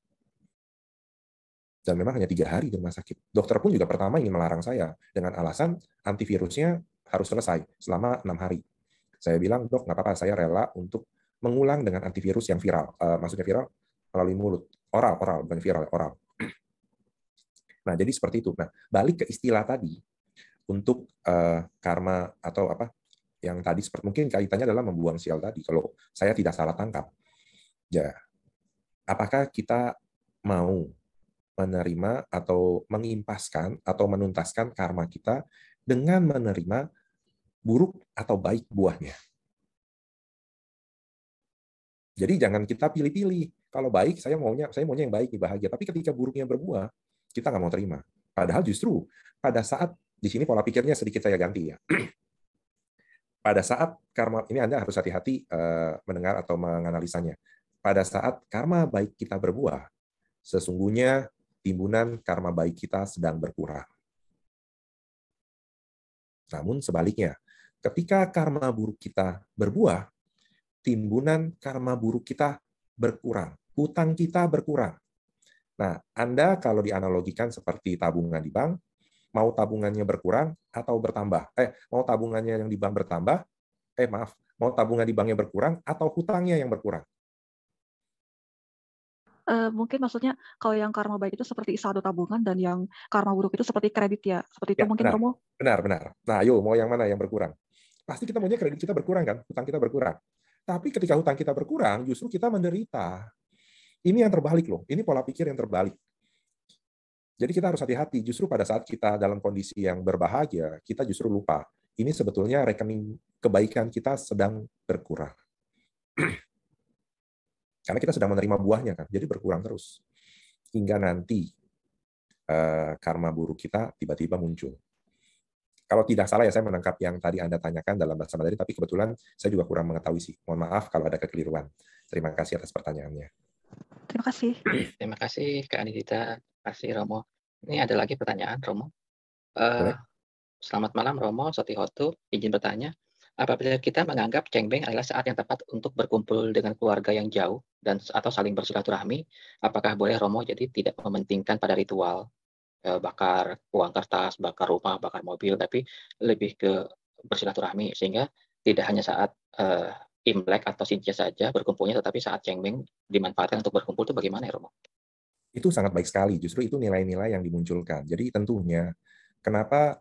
Dan memang hanya 3 hari di rumah sakit. Dokter pun juga pertama ingin melarang saya dengan alasan antivirusnya harus selesai selama 6 hari. Saya bilang, dok, nggak apa-apa, saya rela untuk mengulang dengan antivirus yang viral. Maksudnya viral melalui mulut. Oral, bukan viral, oral. Nah, jadi seperti itu. Nah, balik ke istilah tadi, untuk karma atau apa yang tadi seperti mungkin kaitannya adalah membuang sial tadi. Kalau saya tidak salah tangkap, ya, apakah kita mau menerima atau mengimpaskan atau menuntaskan karma kita dengan menerima buruk atau baik buahnya? Jadi jangan kita pilih-pilih. Kalau baik, saya maunya yang baik, nih, bahagia. Tapi ketika buruknya berbuah, kita nggak mau terima. Padahal justru pada saat di sini pola pikirnya sedikit saya ganti ya. Pada saat karma ini Anda harus hati-hati mendengar atau menganalisanya. Pada saat karma baik kita berbuah, sesungguhnya timbunan karma baik kita sedang berkurang. Namun sebaliknya, ketika karma buruk kita berbuah, timbunan karma buruk kita berkurang, hutang kita berkurang. Nah, Anda kalau dianalogikan seperti tabungan di bank, mau tabungannya berkurang atau bertambah? Mau tabungannya yang di bank bertambah? Mau tabungan di banknya berkurang atau hutangnya yang berkurang? Mungkin maksudnya kalau yang karma baik itu seperti saldo tabungan dan yang karma buruk itu seperti kredit ya, seperti itu Ya, mungkin benar, Romo? benar. Nah, ayo mau yang mana yang berkurang? Pasti kita maunya kredit kita berkurang kan, hutang kita berkurang. Tapi ketika hutang kita berkurang, justru kita menderita. Ini yang terbalik loh, ini pola pikir yang terbalik. Jadi kita harus hati-hati, justru pada saat kita dalam kondisi yang berbahagia, kita justru lupa. Ini sebetulnya rekening kebaikan kita sedang berkurang. Karena kita sedang menerima buahnya kan, jadi berkurang terus. Hingga nanti karma buruk kita tiba-tiba muncul. Kalau tidak salah ya saya menangkap yang tadi Anda tanyakan dalam bahasa Mandarin, tapi kebetulan saya juga kurang mengetahui sih. Mohon maaf kalau ada kekeliruan. Terima kasih atas pertanyaannya. Terima kasih. Terima kasih Kak Anindita, terima kasih Romo. Ini ada lagi pertanyaan Romo. Boleh? Selamat malam Romo, Sotihotu, izin bertanya. Apabila kita menganggap cengbeng adalah saat yang tepat untuk berkumpul dengan keluarga yang jauh dan atau saling bersilaturahmi, apakah boleh Romo jadi tidak mementingkan pada ritual bakar uang kertas, bakar rumah, bakar mobil, tapi lebih ke bersilaturahmi sehingga tidak hanya saat Imlek atau Xinjie saja berkumpulnya, tetapi saat cengbeng dimanfaatkan untuk berkumpul itu bagaimana ya Romo? Itu sangat baik sekali. Justru itu nilai-nilai yang dimunculkan. Jadi tentunya kenapa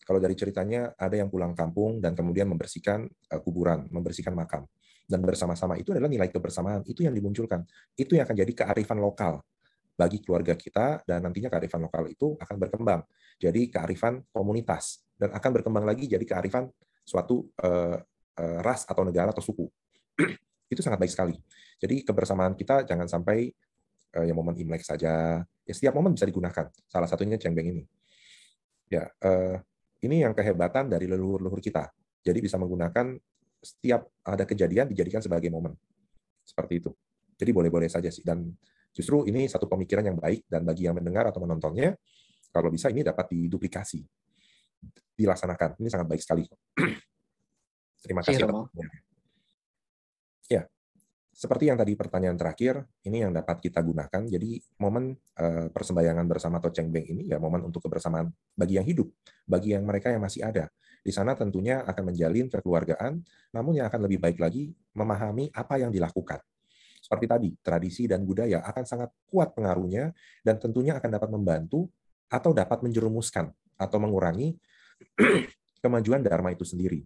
kalau dari ceritanya ada yang pulang kampung dan kemudian membersihkan kuburan, membersihkan makam. Dan bersama-sama itu adalah nilai kebersamaan. Itu yang dimunculkan. Itu yang akan jadi kearifan lokal bagi keluarga kita, dan nantinya kearifan lokal itu akan berkembang. Jadi kearifan komunitas. Dan akan berkembang lagi jadi kearifan suatu ras atau negara atau suku. Itu sangat baik sekali. Jadi kebersamaan kita jangan sampai yang momen Imlek saja. Ya, setiap momen bisa digunakan. Salah satunya cengbeng ini. Ya, ini yang kehebatan dari leluhur-leluhur kita. Jadi bisa menggunakan setiap ada kejadian dijadikan sebagai momen. Seperti itu. Jadi boleh-boleh saja sih. Dan justru ini satu pemikiran yang baik, dan bagi yang mendengar atau menontonnya, kalau bisa ini dapat diduplikasi, dilaksanakan. Ini sangat baik sekali. Terima kasih. Ya, seperti yang tadi pertanyaan terakhir, ini yang dapat kita gunakan. Jadi momen persembahyangan bersama atau cengbeng ini ya momen untuk kebersamaan bagi yang hidup, bagi yang mereka yang masih ada. Di sana tentunya akan menjalin kekeluargaan, namun yang akan lebih baik lagi memahami apa yang dilakukan. Seperti tadi, tradisi dan budaya akan sangat kuat pengaruhnya dan tentunya akan dapat membantu atau dapat menjerumuskan atau mengurangi kemajuan Dharma itu sendiri.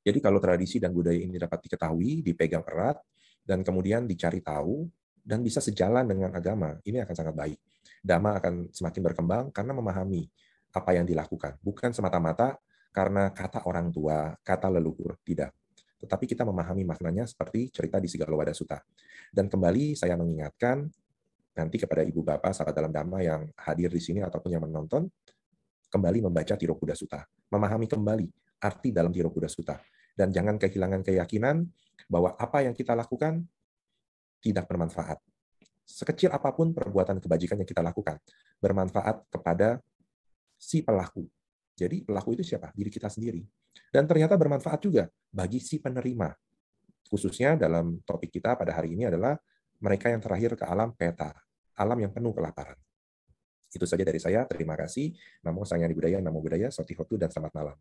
Jadi kalau tradisi dan budaya ini dapat diketahui, dipegang erat, dan kemudian dicari tahu, dan bisa sejalan dengan agama, ini akan sangat baik. Dhamma akan semakin berkembang karena memahami apa yang dilakukan. Bukan semata-mata karena kata orang tua, kata leluhur, tidak. Tetapi kita memahami maknanya seperti cerita di Sigalowada Sutta. Dan kembali saya mengingatkan, nanti kepada Ibu Bapak, sahabat dalam Dhamma yang hadir di sini ataupun yang menonton, kembali membaca Tirokuda Sutta. Memahami kembali arti dalam Tirokuda Sutta. Dan jangan kehilangan keyakinan bahwa apa yang kita lakukan tidak bermanfaat. Sekecil apapun perbuatan kebajikan yang kita lakukan, bermanfaat kepada si pelaku. Jadi pelaku itu siapa? Diri kita sendiri. Dan ternyata bermanfaat juga bagi si penerima. Khususnya dalam topik kita pada hari ini adalah mereka yang terakhir ke alam peta, alam yang penuh kelaparan. Itu saja dari saya. Terima kasih. Namo Sang Hyang Adibudaya, Namo Buddhaya, Sotihotu, dan selamat malam.